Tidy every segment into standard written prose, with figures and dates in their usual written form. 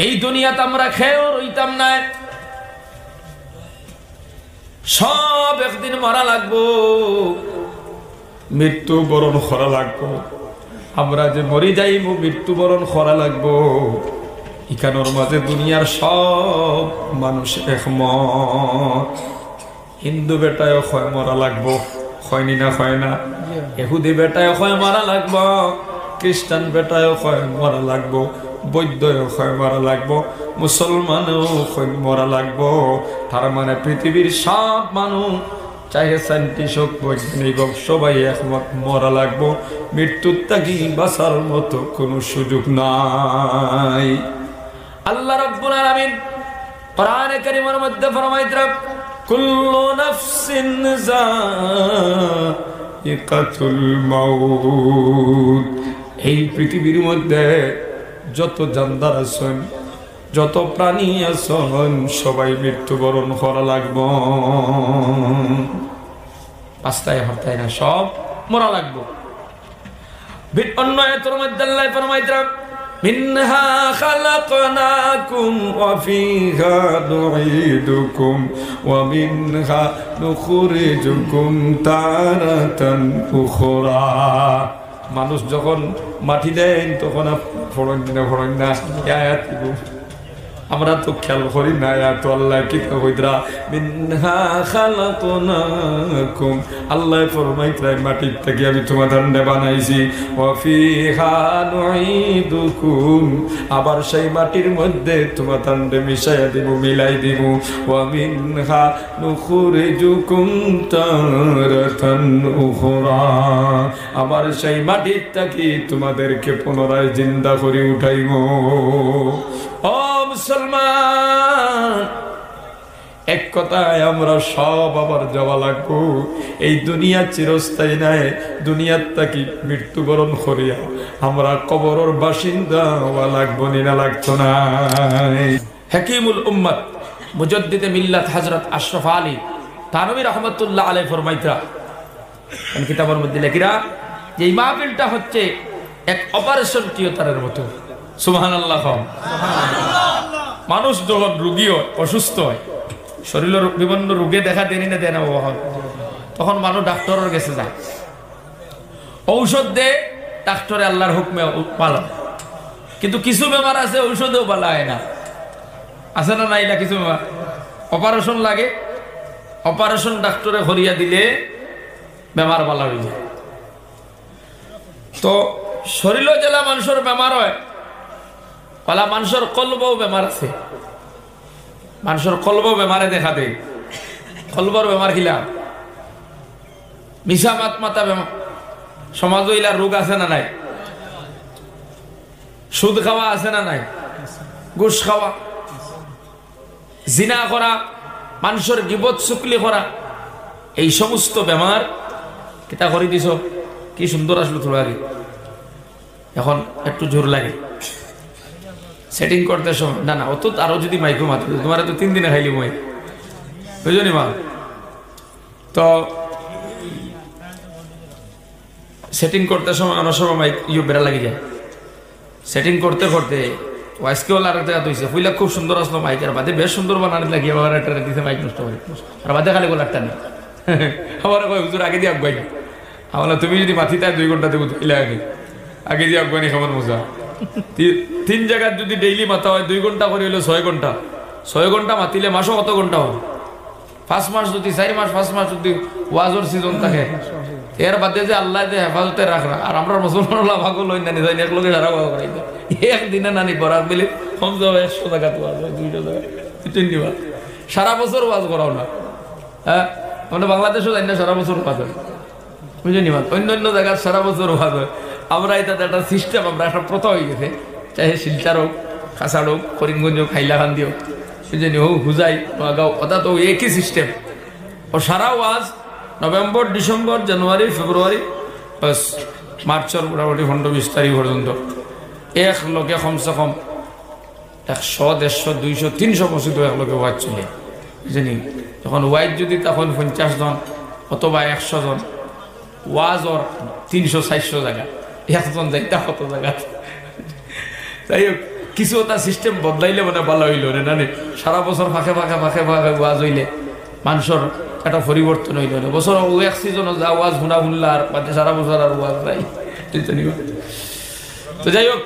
এই দুনিয়াতে আমরা খেয়েও রইতাম না, সব একদিন মরা লাগবো, মৃত্যুবরণ করা লাগবো। আমরা যে মরি যাইব মৃত্যুবরণ করা লাগবো। ইকানোর মাঝে দুনিয়ার সব মানুষ একমত। হিন্দু বেটায় হয় মরা লাগবো, হয়নি না হয় না? ইহুদি বেটায় হয় মরা লাগবো, খ্রিস্টান বেটায় হয় মরা লাগবো, বৌদ্ধয় হয় মরা লাগবো, মুসলমানও হয় মরা লাগবো। তার মানে পৃথিবীর সব মানুষ, চাহে সাইন্টিস্ট হোক বৈজ্ঞানিক হোক, সবাই একমত মরা লাগবো। মৃত্যুর থাকি বাঁচার মতো কোনো সুযোগ নাই। আল্লাহ রাব্বুল আলামিন কোরআনে কারীমের মধ্যে ফরমাইতেন, কুল্লু নাফসিন যায়িকাতুল মাউত। এই পৃথিবীর মধ্যে যত জানদার আছেন, যত প্রাণী আছেন, সবাই মৃত্যুবরণ করা লাগবো। পাঁচটায় হরতায় না, সব মরা লাগবো। অন্য আয়াতের মধ্যে আল্লাহ ফরমাইতেন, মিনহা খালাকনাকুম ওয়া ফিহা নুঈদুকুম ওয়া মিনহা নুখরিজুকুম তারাতান উখরা। মানুষ যখন মাটি দেন তখন ফড়ন না আয়াত আমরা তো খেয়াল করি না। এত আল্লাহ কি কইরা, মিনহা খালাকনাকুম, আল্লাহ ফরমাইতরা মাটির থেকে আমি তোমাদের বানাইছি, ওয়া ফিহা নুঈদুকুম, আবার সেই মাটির মধ্যে তোমাদের মিশাইয়া দিব, মিলাই দিব, ওয়া মিনহা নুখরিজুকুম তারাতান উখরা, আবার সেই মাটির থেকে তোমাদেরকে পুনরায় জিন্দা করে উঠাইব। ও মুসলমান, এক কথায় আমরা সব আবার যাওয়া লাগবো। এই দুনিয়া চিরস্থায়ী নাই। দুনিয়ার থাকি মৃত্যুবরণ করিয়া আমরা কবরের বাসিন্দা হওয়া লাগবো, না লাগতো না। হাকিমুল উম্মত মুজাদ্দিদে মিল্লাত হযরত আশরাফ আলী থানভী রাহমাতুল্লাহ আলাইহি ফরমাইতরা কিতাবের মধ্যে লেখিরা যে এই মাহফিলটা হচ্ছে এক অপারেশন থিয়েটারের মতো। সুবহানাল্লাহ। মানুষ যখন রোগী হয়, অসুস্থ হয়, শরীরের বিভিন্ন রোগে দেখা দেনি না দেনা হয়, তখন মানুষ ডাক্তারের কাছে যায়, ঔষধ দে, ডাক্তারে আল্লাহর হুকমে পালন। কিন্তু কিছু বেমার আছে ঔষধেও ভালো হয় না, আছে না নাই? না কিছু বেমার অপারেশন লাগে, অপারেশন ডাক্তারে করিয়া দিলে বেমার ভালো হয়ে যায়। তো শরীরও জেলা মানুষের বেমার হয়, পালা মানুষের কলবও বেমার আছে, মানুষের কলব বেমারে দেখা দেয়। কলবর বেমার কিলা মিশা মাত মাতা বেমার, সমাজ ইলা রোগ আছে না নাই? সুদ খাওয়া আছে না নাই? ঘুষ খাওয়া, জিনা করা, মানুষের গিবত চুকলি করা, এই সমস্ত বেমার কিতা করে দিছ। কি সুন্দর আসলো তোর আগে, এখন একটু জোর লাগে সেটিং করতে সময়। না না, অত আরো যদি মাইকো মাত্র তোমার তো 3 দিনে খাইলি মই, বুঝলি মা? তো সেটিং করতে সময় অনেক সময় মাইক বেড়া লাগে যায়। সেটিং করতে করতে ওয়াইসকেও আর একটা হয়েছে, ফুইলা খুব সুন্দর আসলো মাইক, আর বাদে বেশ সুন্দর বানানি লাগিয়ে আবার একটা দিতে মাইক নষ্ট করে, আর বাদে খালি গোল একটা নেই। আমার হুজুর আগে দিয়ে আগুয়াই, আমার তুমি যদি মাথি তাই 2 ঘন্টা দেবো আগে দিয়ে আগুয়ানি খাবার মজা। 3 জায়গায় যদি ডেইলি মাথা হয় 2 ঘন্টা করে হইলো 6 ঘন্টা, 6 ঘন্টা মাতিলে মাসও কত ঘন্টা হয়? 5 মাস যদি 4 মাস 5 মাস যদি ওয়াজর সিজন থাকে, এর বাদে যে আল্লাহ যে হেফাজতে রাখরা, আর আমরা মুসলমান ভাগল হই না নিজাই এক লোকে সারা করাই একদিনে নানি পড়ার মিলে কম যাবে 100 টাকা তো ওয়াজ হয়, 200 টাকা 20 বার, সারা বছর ওয়াজ করাও না। হ্যাঁ, আমরা বাংলাদেশও জানি না সারা বছর ওয়াজ হয়, বুঝলি মা? অন্য অন্য জায়গায় সারা বছর ওয়াজ হয়। আমরা এটা একটা সিস্টেম, আমরা একটা প্রথা হয়ে গেছে, চাহে শিলচার হোক, খাসাড় হোক, করিমগঞ্জ হোক, হাইলাকান্দি হোক, বুঝলি হোক, হুজাই, নোয়াগাঁও, ওটা তো একই সিস্টেম। ও সারা ওয়াজ নভেম্বর, ডিসেম্বর, জানুয়ারি, ফেব্রুয়ারি, বাস মার্চের মোটামুটি 15-20 তারিখ পর্যন্ত এক লোকে কমসে কম 100, 150, 200, 300 মসজিদ এক লোকে ওয়াজ চলে, বুঝলি? যখন ওয়াইজ যদি তখন 50 জন অথবা 100 জন, ওয়াজ ওর 300-400 জায়গা, 1 জন যাইতা কত জায়গা। যাই হোক, কিছু ওটা সিস্টেম বদলাইলে মানে ভালো হইল রে না রে। সারা বছর ফাঁকে ফাঁকে ফাঁকে ফাঁকে ওয়াজ হইলে মানুষের একটা পরিবর্তন হইল না। বছর ও এক সিজনও যা ওয়াজ শুনা শুনলা আর বাদে সারা বছর আর ওয়াজ নাই। তো যাই হোক,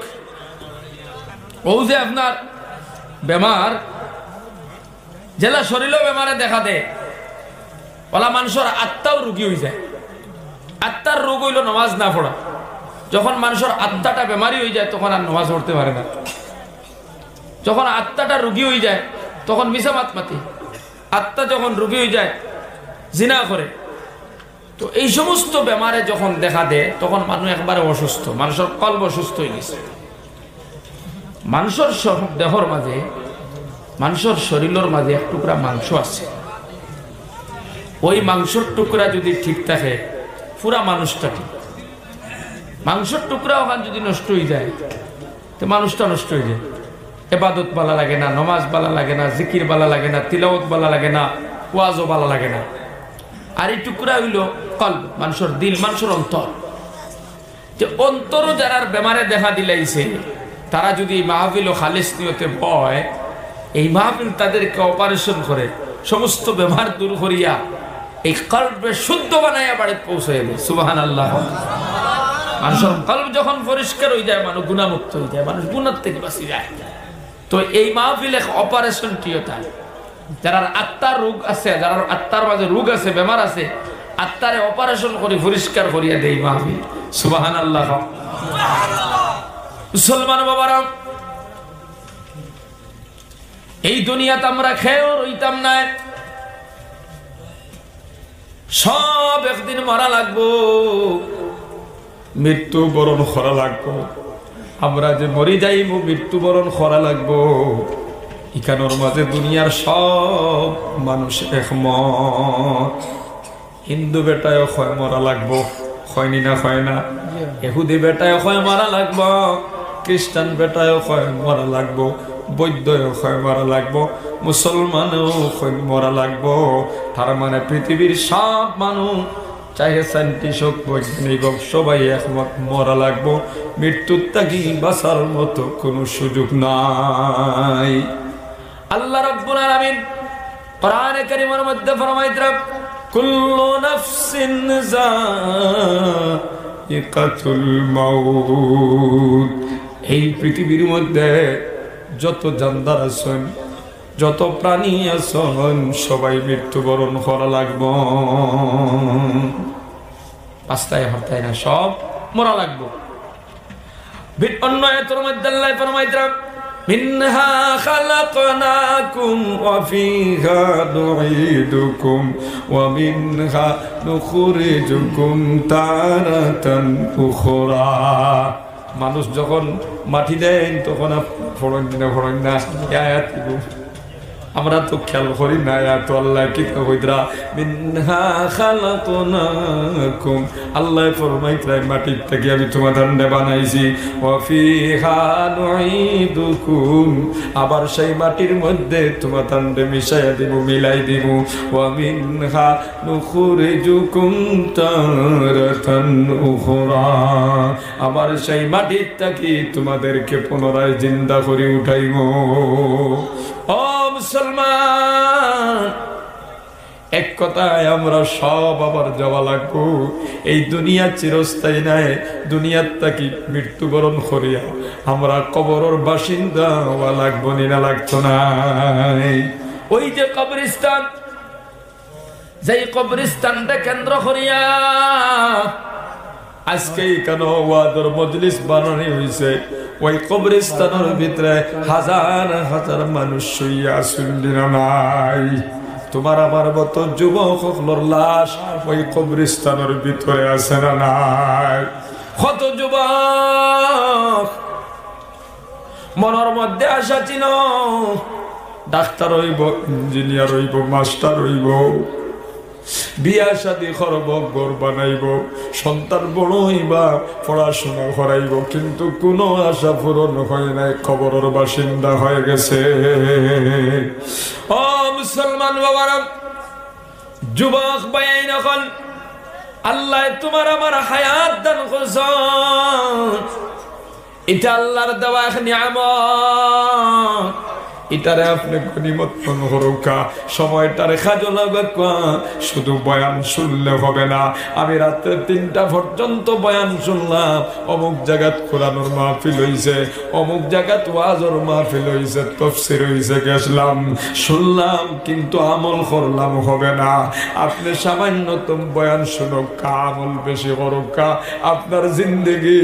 ও যে আপনার বেমার জেলা শরীরও বেমারে দেখা দেয়, ওলা মানুষের আত্মাও রোগী হয়ে যায়। আত্মার রোগ হইল নামাজ না পড়া। যখন মানুষের আত্মাটা বেমারি হয়ে যায় তখন আর নামাজ পড়তে পারে না। যখন আত্মাটা রোগী হয়ে যায় তখন মিসামাত মাতি। আত্মা যখন রোগী হয়ে যায় জিনা করে। তো এই সমস্ত বেমারে যখন দেখা দেয় তখন মানুষ একবারে অসুস্থ, মানুষের কলব অসুস্থ হয়ে গেছে। মানুষের দেহর মাঝে, মানুষের শরীরের মাঝে এক টুকরা মাংস আছে। ওই মাংসের টুকরা যদি ঠিক থাকে পুরা মানুষটা ঠিক। মাংসের টুকরা ওখানে যদি নষ্ট হয়ে যায় তো মানুষটা নষ্ট হয়ে যায়। এবাদত বালা লাগে না, নমাজ বালা লাগে না, জিকির বালা লাগে না, তিলাওয়াত বালা লাগে না, ওয়াজও বালা লাগে না। আর এই টুকরা হইল কলব, মানুষের দিল, মানুষের অন্তর। যে অন্তর যারা বেমারে দেখা দিলাইছে তারা যদি মাহফিল ও খালিস নিয়তে বয়, এই মাহফিল তাদেরকে অপারেশন করে সমস্ত বেমার দূর করিয়া এই কলবে শুদ্ধ বানাইয়া বাড়িতে পৌঁছে দেয়। সুবহানাল্লাহ। মানুষের কলব যখন পরিষ্কার হয়ে যায় মানুষ গুণামুক্ত হয়ে যায়, মানুষ গুণার থেকে বাঁচি যায়। তো এই মাহফিল এক অপারেশন থিয়েটার। যারা আত্মার রোগ আছে, যারা আত্মার মাঝে রোগ আছে, বেমার আছে, আত্মারে অপারেশন করে পরিষ্কার করিয়া দেয় মাহফিল। সুবহানাল্লাহ। মুসলমান বাবারা, এই দুনিয়াতে আমরা খেয়েও রইতাম না, সব একদিন মারা লাগবো, মৃত্যু বরণ করা লাগবো। আমরা যে মরি যাইব মৃত্যু বরণ করা লাগবো। ইকানোর মাঝে দুনিয়ার সব মানুষ একমত। হিন্দু বেটায় হয় মরা লাগবো, হয়নি না হয় না। ইহুদি বেটায় হয় মারা লাগবো, খ্রিস্টান বেটায় হয় মরা লাগবো, বৌদ্ধয় হয় মরা লাগবো, মুসলমানও হয় মরা লাগবো। তার মানে পৃথিবীর সব মানুষ, চাহে সাইন্টিস্ট হোক, বৈজ্ঞানিক হোক, সবাই একমত মরা লাগবো। মৃত্যুর থাকি বাঁচার মতো কোনো সুযোগ নাই। আল্লাহ রাব্বুল আলামিন কোরআনে কারীমের মধ্যে ফরমাইতেন, কুল্লু নাফসিন যায়িকাতুল মাউত। এই পৃথিবীর মধ্যে যত জানদার আছেন, যত প্রাণী আছেন, সবাই মৃত্যুবরণ করা লাগবো। পাঁচটায় হরতায় না, সব মরা লাগবো। অন্য আয়াতের মধ্যে আল্লাহ ফরমাইতেন, মিনহা খালাকনাকুম ওয়া ফিহা নুঈদুকুম ওয়া মিনহা নুখরিজুকুম তারাতান উখরা। মানুষ যখন মাটি দেন তখন ফড়ন না আয়াত আমরা তো খেয়াল করি না। তো আল্লাহ কি কইরা, মিনহা খালাকনাকুম, আল্লাহ ফরমাইতরা মাটির থেকে আমি তোমাদের বানাইছি, ওয়া ফিহা নুঈদুকুম, আবার সেই মাটির মধ্যে তোমাদের মিশাইয়া দিব, মিলাই দিব, ওয়া মিনহা নুখরিজুকুম তারাতান উখরা, আবার সেই মাটির থেকে তোমাদেরকে পুনরায় জিন্দা করে উঠাইব। ও মুসলমান, এক কথায় আমরা সব আবার যাওয়া লাগবো। এই দুনিয়া চিরস্থায়ী নাই। দুনিয়ার থাকি মৃত্যুবরণ করিয়া আমরা কবরের বাসিন্দা হওয়া লাগবো, নিনা লাগতো না। ওই যে কবরস্থান, যেই কবরস্থানটা কেন্দ্র করিয়া আজকে কেন ওয়াদর মজলিস বানানো হয়েছে, ওই কবরস্থানের ভিতরে হাজার হাজার মানুষ শুইয়া শুনলি নাই। তোমার আমার মতো যুবকর লাশ ওই কবরস্থানের ভিতরে আছে না নাই? কত যুবক মনের মধ্যে আশা ছিল ডাক্তার হইব, ইঞ্জিনিয়ার হইব, মাস্টার হইব, বিয়া শাদী করব, ঘর বানাইব, সন্তান বড় হইবা, পড়াশোনা করাইব, কিন্তু কোনো আশা পূরণ হয় নাই, কবরের বাসিন্দা হয়ে গেছে। ও মুসলমান বাবারা, যুবক ভাই, এখন আল্লাহ তোমার আমার হায়াত দান করছেন। এটা আল্লাহর দেওয়া এক নিয়ামত, এটারে আপনি গনিমত মনে করুকা, সময়টারে কাজে লাগাকা। শুধু বয়ান শুনলে হবে না। আমি রাতে 3টা পর্যন্ত বয়ান শুনলাম, অমুক জায়গাত কোরআনের মাহফিল হইছে, অমুক জায়গাত ওয়াজের মাহফিল হইছে, তাফসীর হইছে, গেছলাম শুনলাম, কিন্তু আমল করলাম হবে না। আপনি সামান্যতম বয়ান শুনুকা, আমল বেশি করুকা, আপনার জিন্দেগি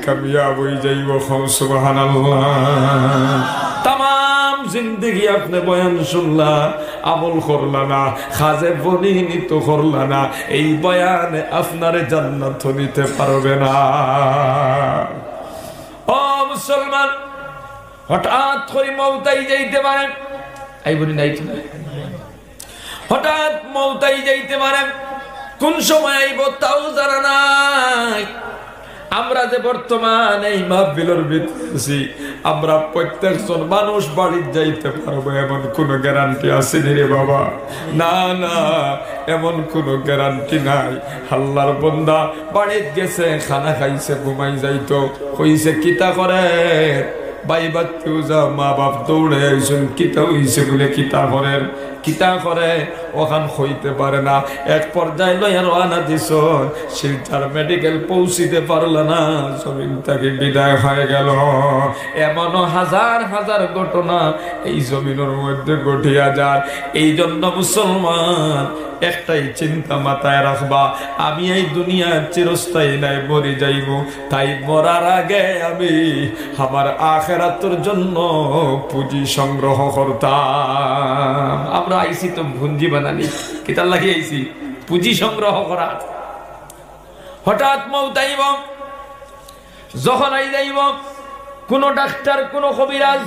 কামিয়াব হয়ে যাইব। সুবহানাল্লাহ। তামাম জিন্দেগি আপনি বয়ান শুনলা, আমল করলা না, খাজে বনিহিত করলা না, এই বয়ানে আপনারে জান্নাত নিতে পারবে না। ও মুসলমান, হঠাৎ করে মওতাই যাইতে পারে, এই বলি নাই তো, হঠাৎ মওতাই যাইতে পারে, কোন সময় আইব তাও জানা নাই। আমরা যে বর্তমান এই মাহফিলের ভিতরে আমরা প্রত্যেকজন মানুষ বাড়ি যাইতে পারবো এমন কোনো গ্যারান্টি আছে রে বাবা? না না, এমন কোনো গ্যারান্টি নাই। আল্লাহর বান্দা বাড়ি গেছে, খানা খাইছে, ঘুমাই যাইতো, কইছে কিতা করে ভাই বাচ্চু যা, মা বাপ দৌড়ে আইসুন, কিতা হইছে বলে কিতা করেন, কিতা করে ওখান হইতে পারে না। এক পর্যায়ে লইয়া রওনা দিছ, শিলচর মেডিকেল পৌঁছিতে পারল না, জমিন থেকে বিদায় হয়ে গেল। এমনও হাজার হাজার ঘটনা এই জমিনের মধ্যে ঘটিয়া যায়। এই জন্য মুসলমান একটাই চিন্তা মাথায় রাখবা, আমি এই দুনিয়া চিরস্থায়ী নাই, মরে যাইব। তাই মরার আগে আমি আমার আখিরাতের জন্য পুঁজি সংগ্রহ করতাম। আমরা আইছি তো ভুঞ্জি বানানি, কিতার লাগি আইছি পুঁজি সংগ্রহ করা। হঠাৎ মউত আইব, যখন আই যাইব, কোন ডাক্তার, কোন কবিরাজ,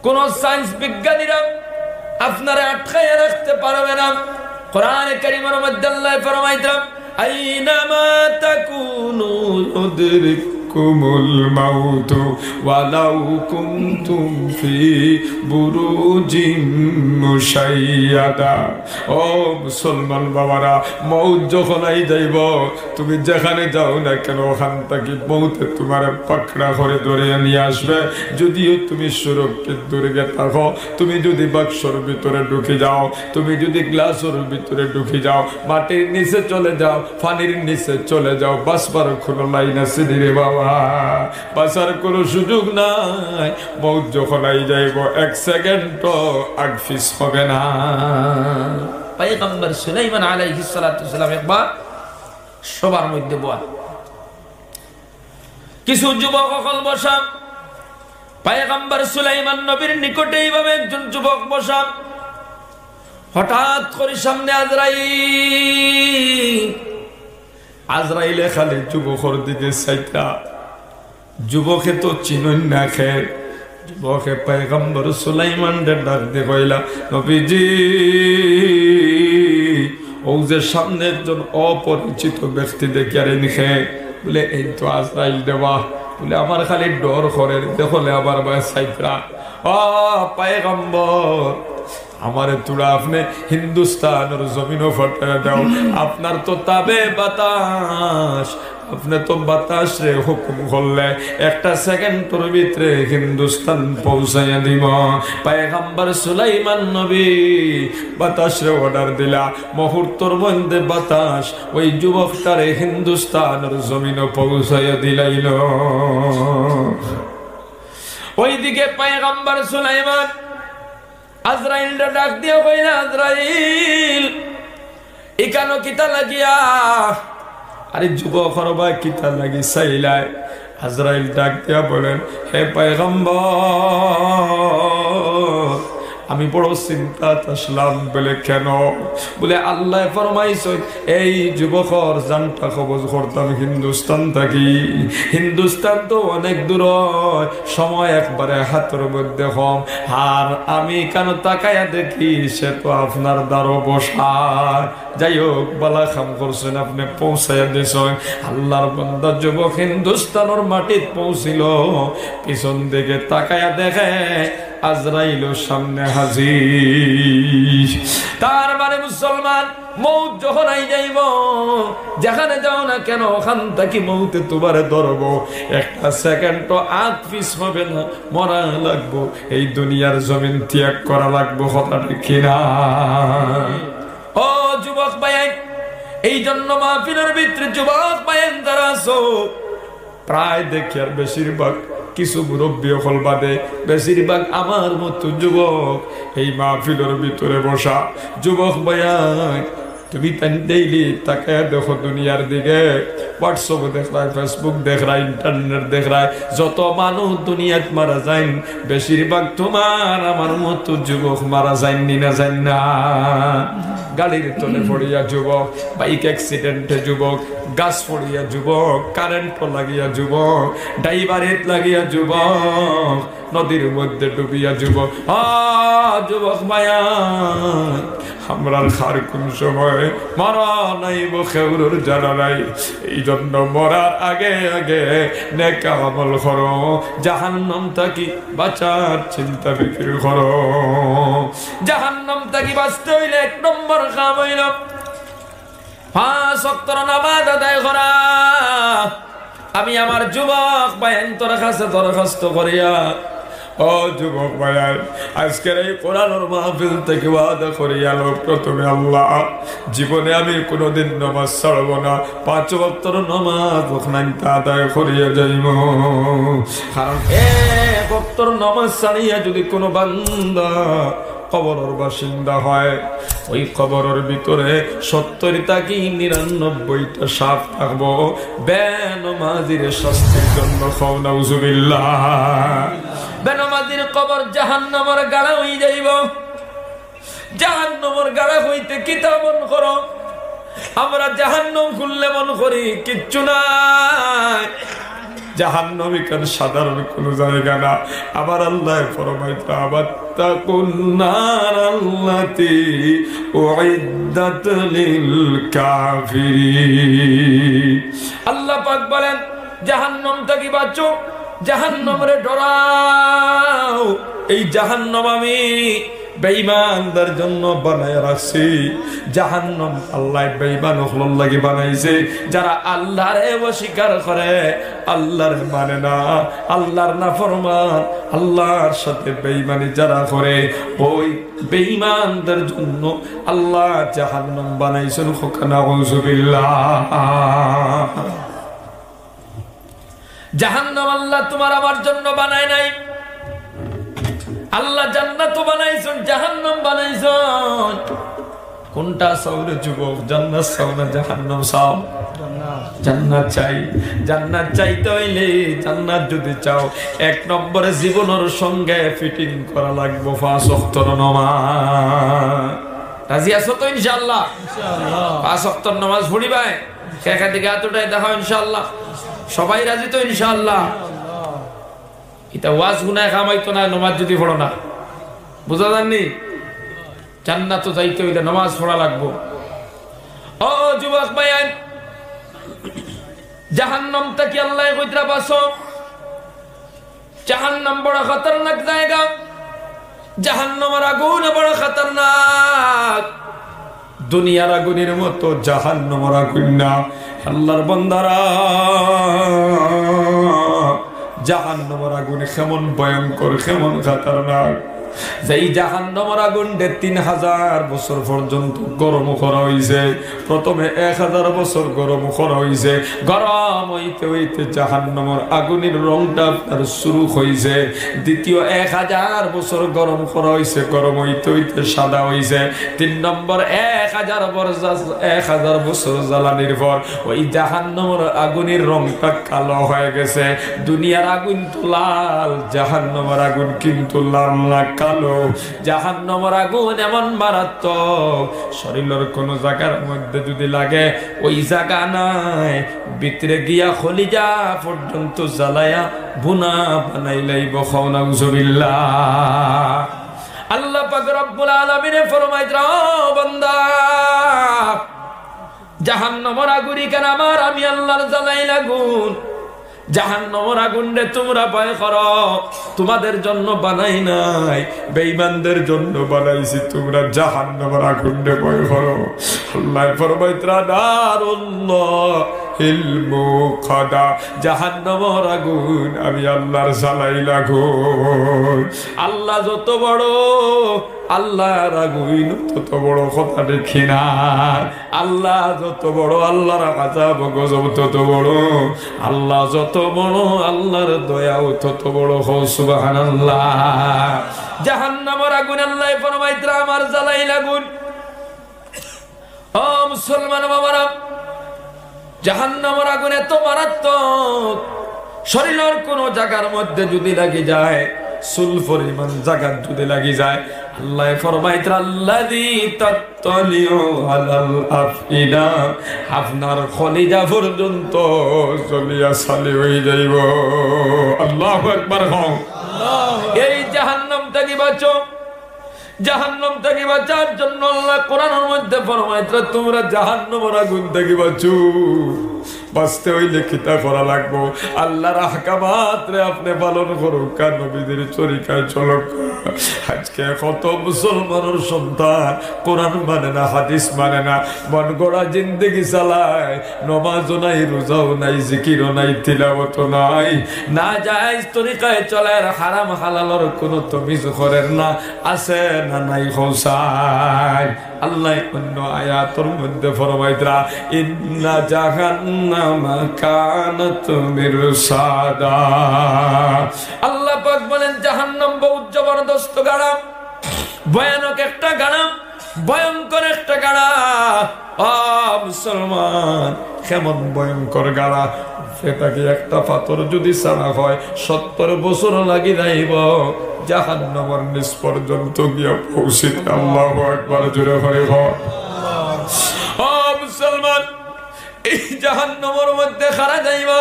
কোন সায়েন্স বিজ্ঞানীরা আপনারা আটকায় রাখতে পারবে না। কোরআনে কারীমের মধ্যে আল্লাহ ফরমাইতেন, আইনামা তাকুনু ইউদরিকুমুল মাউত ওয়ালাউ কুনতুম ফি বুরুজিম মুশাইয়াদা। ও মুসলমান বাবারা, মউত যখন আই যাইব, তুমি যেখানে যাও না কেন, ওখান থেকে মউতে তোমার পাকড়া করে ধরে নিয়ে আসবে। যদিও তুমি সুরক্ষিত দূরে থাকো, তুমি যদি বাক্সর ভিতরে ঢুকে যাও, তুমি যদি গ্লাসের ভিতরে ঢুকে যাও, মাটির নিচে চলে যাও, পানির নিচে চলে যাও, বাঁচবার কোনো লাইন আছে রে বাবা? বাঁচার কোনো সুযোগ নাই। মউত যখন আই যাইব, 1 সেকেন্ডও আগফিস হবে না। পয়গম্বর সুলাইমান আলাইহিস সালাতু ওয়াসসালাম একবার সবার মধ্যে বল, কিছু যুবক সকল বসা, পয়গম্বর সুলাইমান নবীর নিকটে এইভাবে একজন যুবক বসা। হঠাৎ করে সামনে আজরাইলে খালি যুবকের দিকে চাইতা। যুবকে তো চিনন না, খেয়ে যুবকে পয়গম্বর সুলাইমান ডাক দিয়ে কইলা, নবীজি, ও যে সামনে একজন অপরিচিত ব্যক্তি দেখে আর নিখে, বলে এই তো আজরাইল দেওয়া, বলে আমার খালি ডর করে, দেখলে আবার চাইতা। ও পয়গম্বর, আমারে তোরা আপনি হিন্দুস্তানের জমিনও ফাটায় দাও, আপনার তো তাবে বাতাস, আপনি তো বাতাস রে হুকুম করলে 1 সেকেন্ডের ভিতরে হিন্দুস্তান পৌঁছাইয়া দিব। পয়গম্বর সুলাইমান নবী বাতাস রে অর্ডার দিলা, মুহূর্তের মধ্যে বাতাস ওই যুবকটারে হিন্দুস্তানের জমিনও পৌঁছাইয়া দিলাইল। ওইদিকে পয়গম্বর সুলাইমান আজরাইলটা ডাক দিয়ে কইলা, আজরাইল এখানো কিতা লাগিয়া? আরে যুবক ভাই কিতা লাগি চাইলাই? আজরাইল ডাক দিয়া বলেন, হে পয়গম্বর, আমি বড় চিন্তাত আসলাম। বলে কেন? বলে আল্লাহ ফরমাইছে এই যুবকর জানটা কবজ করতাম হিন্দুস্তান থাকি। হিন্দুস্তান তো অনেক দূর, সময় একবারে হাতের মধ্যে কম, আর আমি কেন তাকায়া দেখি সে তো আপনার দ্বারও বসার। যাই হোক বালা খাম করছেন আপনি পৌঁছাইয়া দিয়েছেন আল্লাহর বান্দা যুবক হিন্দুস্তানের মাটিত পৌঁছিল পিছন দিকে তাকায়া দেখে আজরাইল সামনে হাজির তার মানে মুসলমান মৌত যখন আই যাইব যেখানে যাও না কেন ওখান থেকে মৌতে তোমারে ধরবো একটা সেকেন্ড তো আগ পিছ হবে না মরা লাগবো এই দুনিয়ার জমিন ত্যাগ করা লাগবো কথাটা কিনা ও যুবক ভাই এই জন্য মাহফিলের ভিতরে যুবক ভাই যারা আছো প্রায় দেখি আর বেশিরভাগ কিছু মুরব্বী হল বাদে বেশিরভাগ আমার মতো যুবক এই মাহফিলের ভিতরে বসা যুবক ভাইয়া তুমি ডেইলি তাকে দেখো দুনিয়ার দিকে হোয়াটসঅ্যাপ দেখ রায় ফেসবুক দেখ রায় ইন্টারনেট দেখ রায় যত মানুষ দুনিয়াত মারা যায় বেশিরভাগ তোমার আমার মতো যুবক মারা যায়নি না যায় না গাড়ির তলে পড়িয়া যুবক বাইক অ্যাক্সিডেন্টে যুবক গাছ পড়িয়া যুবক কারেন্ট লাগিয়া যুবক ড্রাইভারের লাগিয়া যুবক নদীর মধ্যে ডুবিয়া যুবক যুবক মায়া আমরার খার কোন সময় মরা নাইব খেউরুর জানা নাই এই জন্য মরার আগে আগে নেক আমল করো জাহান্নাম থেকে বাঁচার চিন্তা ফিকির করো জাহান্নাম থেকে বাঁচতে হইলে এক নম্বর কাম হইল 5 ওয়াক্ত নামাজ আদায় করা আমি আমার যুবক ভাইয়ের তোর কাছে দরখাস্ত করিয়া ও যুবক ভাই আজকের এই কোরআনের মাহফিল থেকে ওয়াদা করিয়া লো প্রথমে আল্লাহ জীবনে আমি কোনোদিন নামাজ ছাড়ব না 5 ওয়াক্তের নামাজ ওখানে আদায় করিয়া যাইব কারণ 1 ওয়াক্তের নামাজ ছাড়িয়া যদি কোনো বান্দা কবরের বাসিন্দা হয় ওই কবরের ভিতরে 70টা কি 99টা সাপ থাকবো বেনমাজির শাস্তির জন্য খাও নাউজুবিল্লাহ বেনমাজির কবর জাহান্নামের গাড়া হয়ে যাইব জাহান্নামের গাড়া হইতে কিতা মন করো আমরা জাহান্নাম খুললে মন করি কিচ্ছু নাই জাহান্নামী কান সাধারণ কোনো জায়গা না আবার আল্লাহ ফরমাইতে আবার তাকুন নারাল্লাতি উইদ্দাত লিল কাফিরিন আল্লাহ পাক বলেন জাহান্নাম থেকে বাঁচো জাহান্নামরে ডরাও এই জাহান্নাম আমি বেঈমানদের জন্য বানায় রাখছি জাহান্নাম আল্লাহ বেঈমান হলর লাগি বানাইছে যারা আল্লাহরে অস্বীকার করে আল্লাহর মানে না আল্লাহর নাফরমান আল্লাহর সাথে বেঈমানি যারা করে ওই বেঈমানদের জন্য আল্লাহ জাহান্নাম বানাইছেন নাউজুবিল্লাহ জাহান্নাম আল্লাহ তোমার আমার জন্য বানায় নাই আল্লাহ জান্নাত বানাইছেন জাহান্নাম বানাইছেন কোনটা চাওরে যুবক জান্নাত চাও না জাহান্নাম চাও জান্নাত চাই জান্নাত চাইতে হইলে জান্নাত যদি চাও 1 নম্বরে জীবনের সঙ্গে ফিটিং করা লাগবে 5 ওয়াক্তের নামাজ রাজি আছো তো ইনশাআল্লাহ ইনশাআল্লাহ 5 ওয়াক্তের নামাজ পড়িবাই কাকা দিকে এতটাই দেখাও ইনশাআল্লাহ সবাই রাজি তো ইনশাআল্লাহ এটা ওয়াজ গুনায় কামাইতো না নামাজ যদি পড়ো না বুঝা জাননি জান্নাত তো যাইতে হইলে নামাজ পড়া লাগবো ও যুবক ভাই জাহান্নাম থেকে আল্লাহ কইরা বাঁচো জাহান্নাম বড় খতরনাক জায়গা জাহান্নামের আগুন বড় খতরনাক দুনিয়ার আগুনের মতো জাহান্নামের আগুন না আল্লাহর বান্দারা জাহান্নামের আগুন কেমন ভয়ঙ্কর কেমন খতরনাক যেই জাহান্নামের আগুন 3000 বছর পর্যন্ত গরম করা হইছে প্রথমে 1000 বছর গরম করা হইছে গরম হইতে হইতে জাহান্নামের আগুনের রংটা আর শুরু হইছে দ্বিতীয় 1000 বছর গরম করা হইছে গরম হইতে হইতে সাদা হইছে 3 নম্বর 1000 বছর জ্বালানির পর ওই জাহান্নামের আগুনের রংটা কালো হয়ে গেছে দুনিয়ার আগুন তো লাল জাহান্নামের আগুন কিন্তু লাল না কালো জাহান্নামের আগুন এমন মারাত্মক শরীরের কোন জায়গার মধ্যে যদি লাগে ওই জায়গা নাই ভিতরে গিয়া খলিজা পর্যন্ত জ্বালায়া ভুনা বানাইলাই বখাও নাউজুবিল্লাহ আল্লাহ পাক রব্বুল রব্বুল আলামিনে ফরমাইতরা ও বান্দা জাহান্নামের আগুন কেন আমার আমি আল্লাহর জ্বালাইল আগুন জাহান্নামের আগুন রে তোমরা ভয় করো তোমাদের জন্য বানাই নাই বেঈমানদের জন্য বানাইছি তোমরা জাহান্নামের আগুন রে ভয় করো আল্লাহ ফরমাইতরা নারুল্লাহিল মুকাদা জাহান্নামের আগুন আমি আল্লাহর জ্বালাইল আগুন আল্লাহ যত বড় আল্লাহর আগুন তত বড় কথা দেখি না আল্লাহ যত বড় আল্লাহর আযাব গজব তত বড় আল্লাহ যত বড় আল্লাহর দয়াও তত বড় হো সুবহানাল্লাহ জাহান্নামের আগুন আল্লাহ ফরমাইতরা আমার জ্বালাইল আগুন ও মুসলমান বাবারা জাহান্নামের আগুন এত মারাত্মক শরীরের কোন জায়গার মধ্যে যদি লাগি যায় সুল পরিমাণ জায়গা যদি লাগি যায় আল্লাহ ফরমাইতরা আল্লাযী তাত্তালিউ আলাল আফইদা আপনার কলিজা পর্যন্ত জ্বলিয়া ছাই হয়ে যাইব আল্লাহু আকবার এই জাহান্নাম থেকে বাঁচো জাহান্নাম থেকে বাঁচার জন্য আল্লাহ কোরআনের মধ্যে ফরমাইতরা তোমরা জাহান্নামের আগুন থেকে বাঁচো বাঁচতে হইলে কিতাব পড়া লাগবো আল্লাহর আহকামাত রে আপনি পালন করুক আর নবীদের তরিকায় চলক আজকে কত মুসলমানের সন্তান কোরআন মানে না হাদিস মানে না মন গড়া জিন্দেগি চালায় নমাজও নাই রোজাও নাই জিকিরও নাই তিলাওয়াতও নাই না জায়েজ তরিকায় চলে আর হারাম হালালের কোনো তমিজ করেন না আছে না নাই খোসায় আল্লাহ অন্য আয়াতের মধ্যে ফরমাইতরা ইন্না জাহান্নামা কানাত মিরসাদা আল্লাহ পাক বলেন জাহান্নাম বহুত জবরদস্ত গাড়া ভয়ানক একটা গাড়া ভয়ঙ্কর একটা গাড়া ও মুসলমান কেমন ভয়ঙ্কর গাড়া সেটাকে একটা পাথর যদি ছাড়া হয় 70 বছর লাগি যাইব জাহান্নামের নিচ পর্যন্ত গিয়া পৌঁছিতে আল্লাহু আকবার জোরে করে হয় ও মুসলমান এই জাহান্নামের মধ্যে খারা যাইব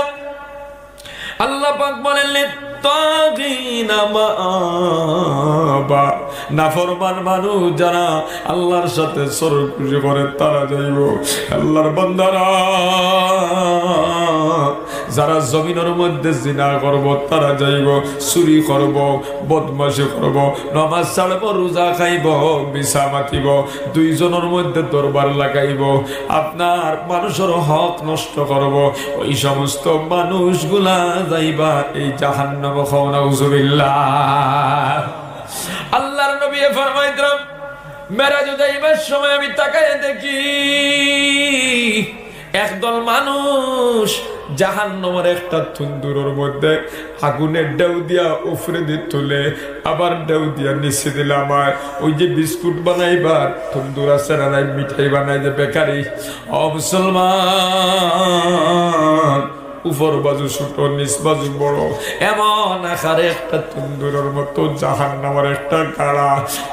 আল্লাহ পাক বলেন লিত্তাগিনা মাআবা নাফরমান মানুষ যারা আল্লাহর সাথে সরকুশি করে তারা যাইব আল্লাহর বান্দারা যারা জমিনের মধ্যে জিনা করব তারা যাইব চুরি করব বদমাশি করব নামাজ ছাড়ব রোজা খাইব মিছা মাতিব দুইজনের মধ্যে দরবার লাগাইব আপনার মানুষের হক নষ্ট করব ওই সমস্ত মানুষগুলা যাইবা এই জাহান্নাম নাউযুবিল্লাহ আল্লাহর নবী ফরমাইতরা মেরাজ যাইবার সময় আমি তাকায় দেখি একদল মানুষ জাহান্নামের একটা তন্দুরের মধ্যে আগুনের ডেউ দিয়া উপরে দিয়ে তুলে আবার ডেউ দিয়া নিচে দিলে আমার ওই যে বিস্কুট বানাইবার তন্দুর আছে না মিঠাই বানাই যে বেকারি ও মুসলমান উপর বাজু ছোট নিচ বাজু বড় এমন আকারে একটা তন্দুরের মতো জাহান্নামের একটা গাড়া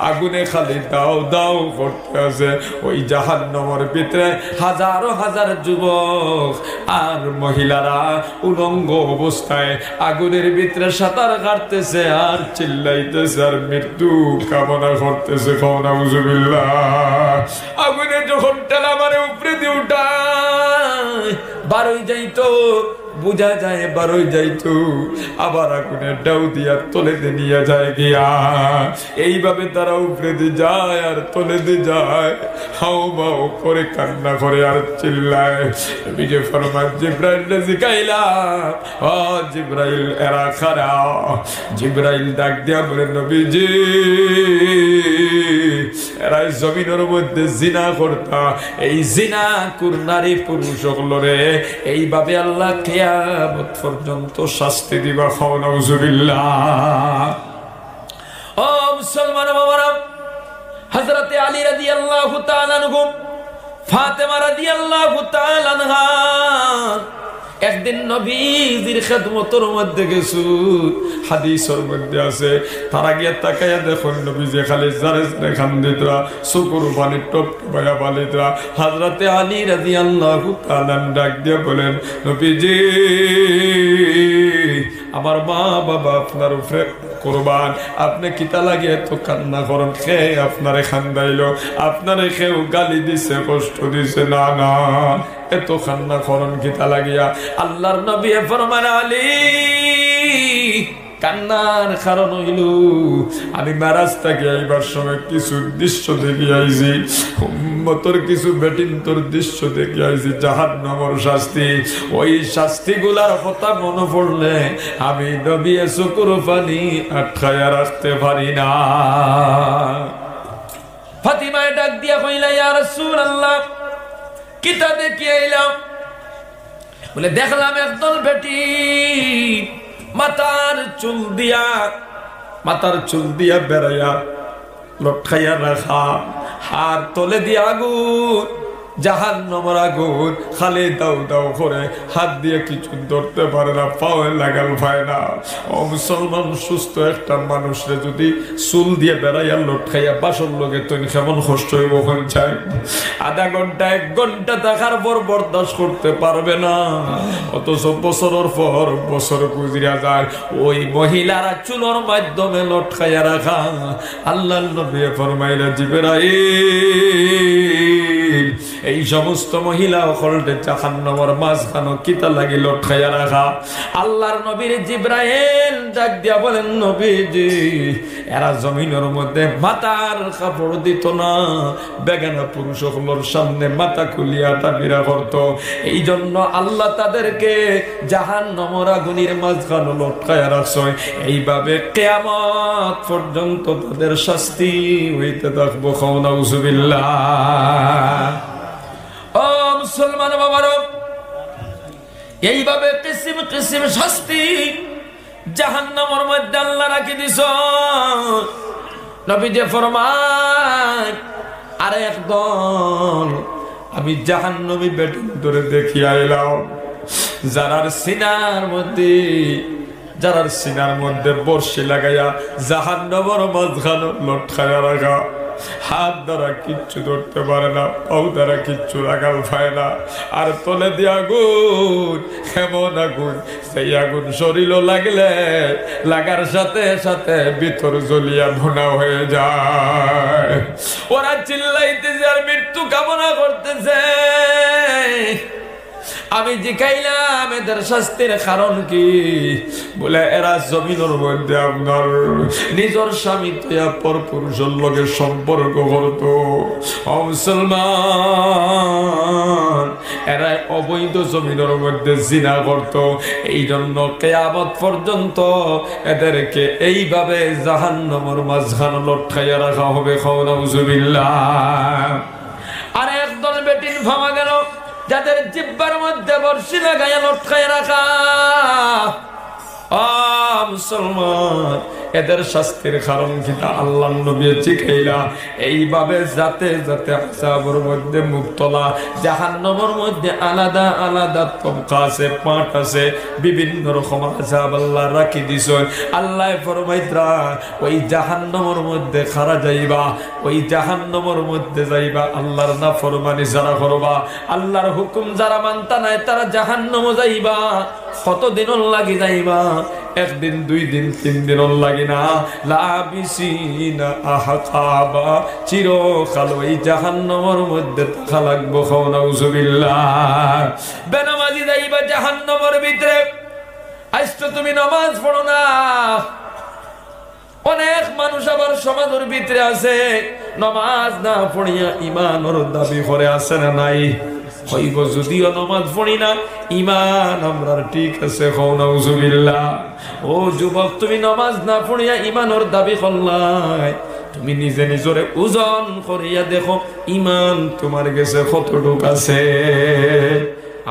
আগুনে খালি দাও দাও করতে আছে ওই জাহান্নামের ভিতরে হাজারো হাজার যুবক আর মহিলারা উলঙ্গ অবস্থায় আগুনের ভিতরে সাঁতার কাটতেছে আর চিল্লাইতেছে আর মৃত্যু কামনা করতেছে নাউযুবিল্লাহ আগুনে যখন টেলা মারে উপরে দিয়ে উঠায় বারোই যাইতো বুঝা যায় বারোই যাইতো আবার আগুনের ডাউ দিয়া তলে নিয়ে যায় গিয়া এইভাবে তারা উপরে দিয়ে যায় আর তলে দিয়ে যায় হাও বাও করে কান্না করে আর চিল্লায় নবীজি ফরমান জিবরাইল জিকাইলাম ও জিবরাইল এরা খারা জিবরাইল ডাক দিয়া বলে নবীজি এরা জমিনের মধ্যে জিনা করতা এই জিনা কুর নারী পুরুষ সকলরে এইভাবে আল্লাহ কিয়ামত পর্যন্ত শাস্তি দিবা নাউযুবিল্লাহ ও মুসলমান বাবারা হযরত আলী রাদিয়াল্লাহু তাআলা আনহু ফাতেমা রাদিয়াল্লাহু তাআলা আনহা একদিন নবীজির খেদমতের মধ্যে গেছু হাদিসের মধ্যে আছে তারা গিয়ে তাকাইয়া দেখুন নবীজি খালি জারেজ দেখান দিতরা শুকুর পানি টপ টপাইয়া বালিতরা হযরত আলী রাদিয়াল্লাহু তাআলা ডাক দিয়ে বলেন নবীজি আমার মা বাবা আপনার উপরে কুরবান আপনি কিতা লাগে এত কান্না করেন কে আপনারে খান্দাইলো আপনারে কেউ গালি দিছে কষ্ট দিছে না না এত কান্না করেন কিতা লাগিয়া আল্লাহর নবী ফরমান আলী কান্নার কারণ হইল আমি মেরাজ থেকে আইবার সময় কিছু দৃশ্য দেখে আইছি উম্মতের কিছু বেটিন্তর দৃশ্য দেখে আইছি জাহান্নামের শাস্তি ওই শাস্তিগুলার কথা মনে পড়লে আমি নবী চোখের পানি আটকায়া রাখতে পারি না। ফাতিমায় ডাক দিয়া কইলা ইয়া রাসূলুল্লাহ কিতা দেখি আইলাম বলে দেখলাম একদল বেটি মাথার চুল দিয়া বেড়াইয়া লটকাইয়া রাখা হার তলে দিয়া আগুন জাহান্নামের আগুন খালি দাও দাও করে হাত দিয়ে কিছু ধরতে পারে না পাওয়ে লাগাল পায় না। ও মুসলমান সুস্থ একটা মানুষরে যদি চুল দিয়ে বেড়াইয়া লটকাইয়া বাসর লগে তুমি কেমন কষ্ট হইব ওখানে চাই আধা ঘন্টা 1 ঘন্টা থাকার পর বরদাস্ত করতে পারবে না অথচ বছরের পর বছর গুজরিয়া যায় ওই মহিলারা চুলোর মাধ্যমে লটকাইয়া রাখা। আল্লাহর নবী ফরমাইলেন জিবরাইল এই সমস্ত মহিলা হলতে জাহান্নামের মাঝখানে কিতা লাগি লটকাইয়া রাখা। আল্লাহর নবীর জিবরাইল ডাক দিয়া বলেন নবীজি এরা জমিনের মধ্যে মাথার কাপড় দিত না বেগানা পুরুষ সকলের সামনে মাথা খুলিয়া তাবিরা করত এই জন্য আল্লাহ তাদেরকে জাহান্নামের আগুনের মাঝখানে লটকাইয়া রাখছে এইভাবে কিয়ামত পর্যন্ত তাদের শাস্তি হইতে থাকবো। নাউজুবিল্লাহ। ও মুসলমান বাবারা এইভাবে কিসিম কিসিম শাস্তি জাহান্নামের মধ্যে আল্লাহ রাখি দিছ। নবী যে ফরমান আরে একদল আমি জাহান্নামী বেটিন ধরে দেখি আইলাম যারার সিনার মধ্যে বর্ষি লাগাইয়া জাহান্নামের মাঝখানে লটকাইয়া রাখা হাত দ্বারা কিচ্ছু ধরতে পারে না পাও দ্বারা কিচ্ছু লাগাল পায় না আর তলে দিয়ে আগুন কেমন আগুন সেই আগুন শরীরও লাগলে লাগার সাথে সাথে ভিতর জ্বলিয়া ভুনা হয়ে যায়। ওরা চিল্লাইতেছে আর মৃত্যু কামনা করতেছে। আমি জিজ্ঞাইলাম এদের শাস্তির কারণ কি বলে এরা জমিনের মধ্যে আপনার নিজের স্বামী তৈয়া পর পুরুষের লগে সম্পর্ক করত। মুসলমান এরা অবৈধ জমিনের মধ্যে জিনা করত। এই জন্য কিয়ামত পর্যন্ত এদেরকে এইভাবে জাহান্নামের মাঝখানে লটকাইয়া রাখা হবে। নাউজুবিল্লাহ। আর একদল বেটিন ভাঙা গেল যাদের জিহ্বার মধ্যে বর্ষি লাগাইয়া লটকাইয়া রাখা। মুসলমান এদের শাস্তির কারণ কিনা আল্লাহর নবী শিখাইলা এইভাবে যাতে যাতে আযাবের মধ্যে মুবতলা জাহান্নামের মধ্যে আলাদা আলাদা তবকা আছে পাট আছে বিভিন্ন রকম আযাব আল্লাহ রাখি দিছেন। আল্লাহ ফরমাইতরা ওই জাহান্নামের মধ্যে খারা যাইবা ওই জাহান্নামের মধ্যে যাইবা আল্লাহর নাফরমানি যারা করবা আল্লাহর হুকুম যারা মানতা নাই তারা জাহান্নামে যাইবা। কতদিন লাগি যাইবা? 1 দিন 2 দিন 3 দিন লাগি না লাবিসিনা আহকাবা চিরকাল ওই জাহান্নামের মধ্যে থাকা লাগবো। নাউজুবিল্লাহ। বেনামাজি যাইবা জাহান্নামের ভিতরে। আজ তো তুমি নামাজ পড়ো না। অনেক মানুষ আবার সমাজের ভিতরে আছে নামাজ না পড়িয়া ঈমানের দাবি করে আছে না নাই? হইব যদিও নামাজ পড়ি না ঈমান আমরার ঠিক আছে। নাউজুবিল্লাহ। ও যুবক তুমি নামাজ না পড়িয়া ঈমানের দাবি করলাই তুমি নিজে নিজরে ওজন করিয়া দেখো ঈমান তোমার কাছে কতটুক আছে।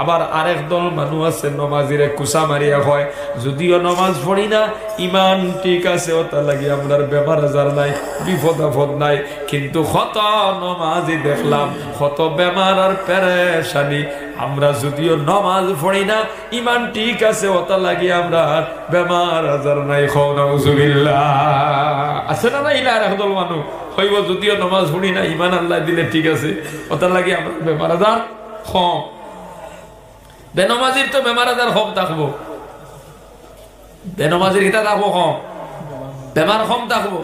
আবার আরেক দল মানুষ আছে নমাজিরে কুসা মারিয়া হয় যদিও নমাজ পড়ি না ঈমান ঠিক আছে ওটা লাগি আমরার বেমার আজার নাই বিপদ আপদ নাই কিন্তু কত নমাজি দেখলাম কত বেমার আর পেরেশানি আমরা যদিও নমাজ পড়ি না ঈমান ঠিক আছে ওটা লাগি আমরা বেমার আজার নাই। নাউজুবিল্লাহ। আছে না ইলা আরেক দল মানুষ হইব যদিও নমাজ পড়ি না ঈমান আল্লাহ দিলে ঠিক আছে ওটা লাগি আমরা বেমার আজার কম। বেনমাজির তো বেমার আজার কম থাকবো বেনমাজির এটা থাকবো কম বেমার কম থাকবো।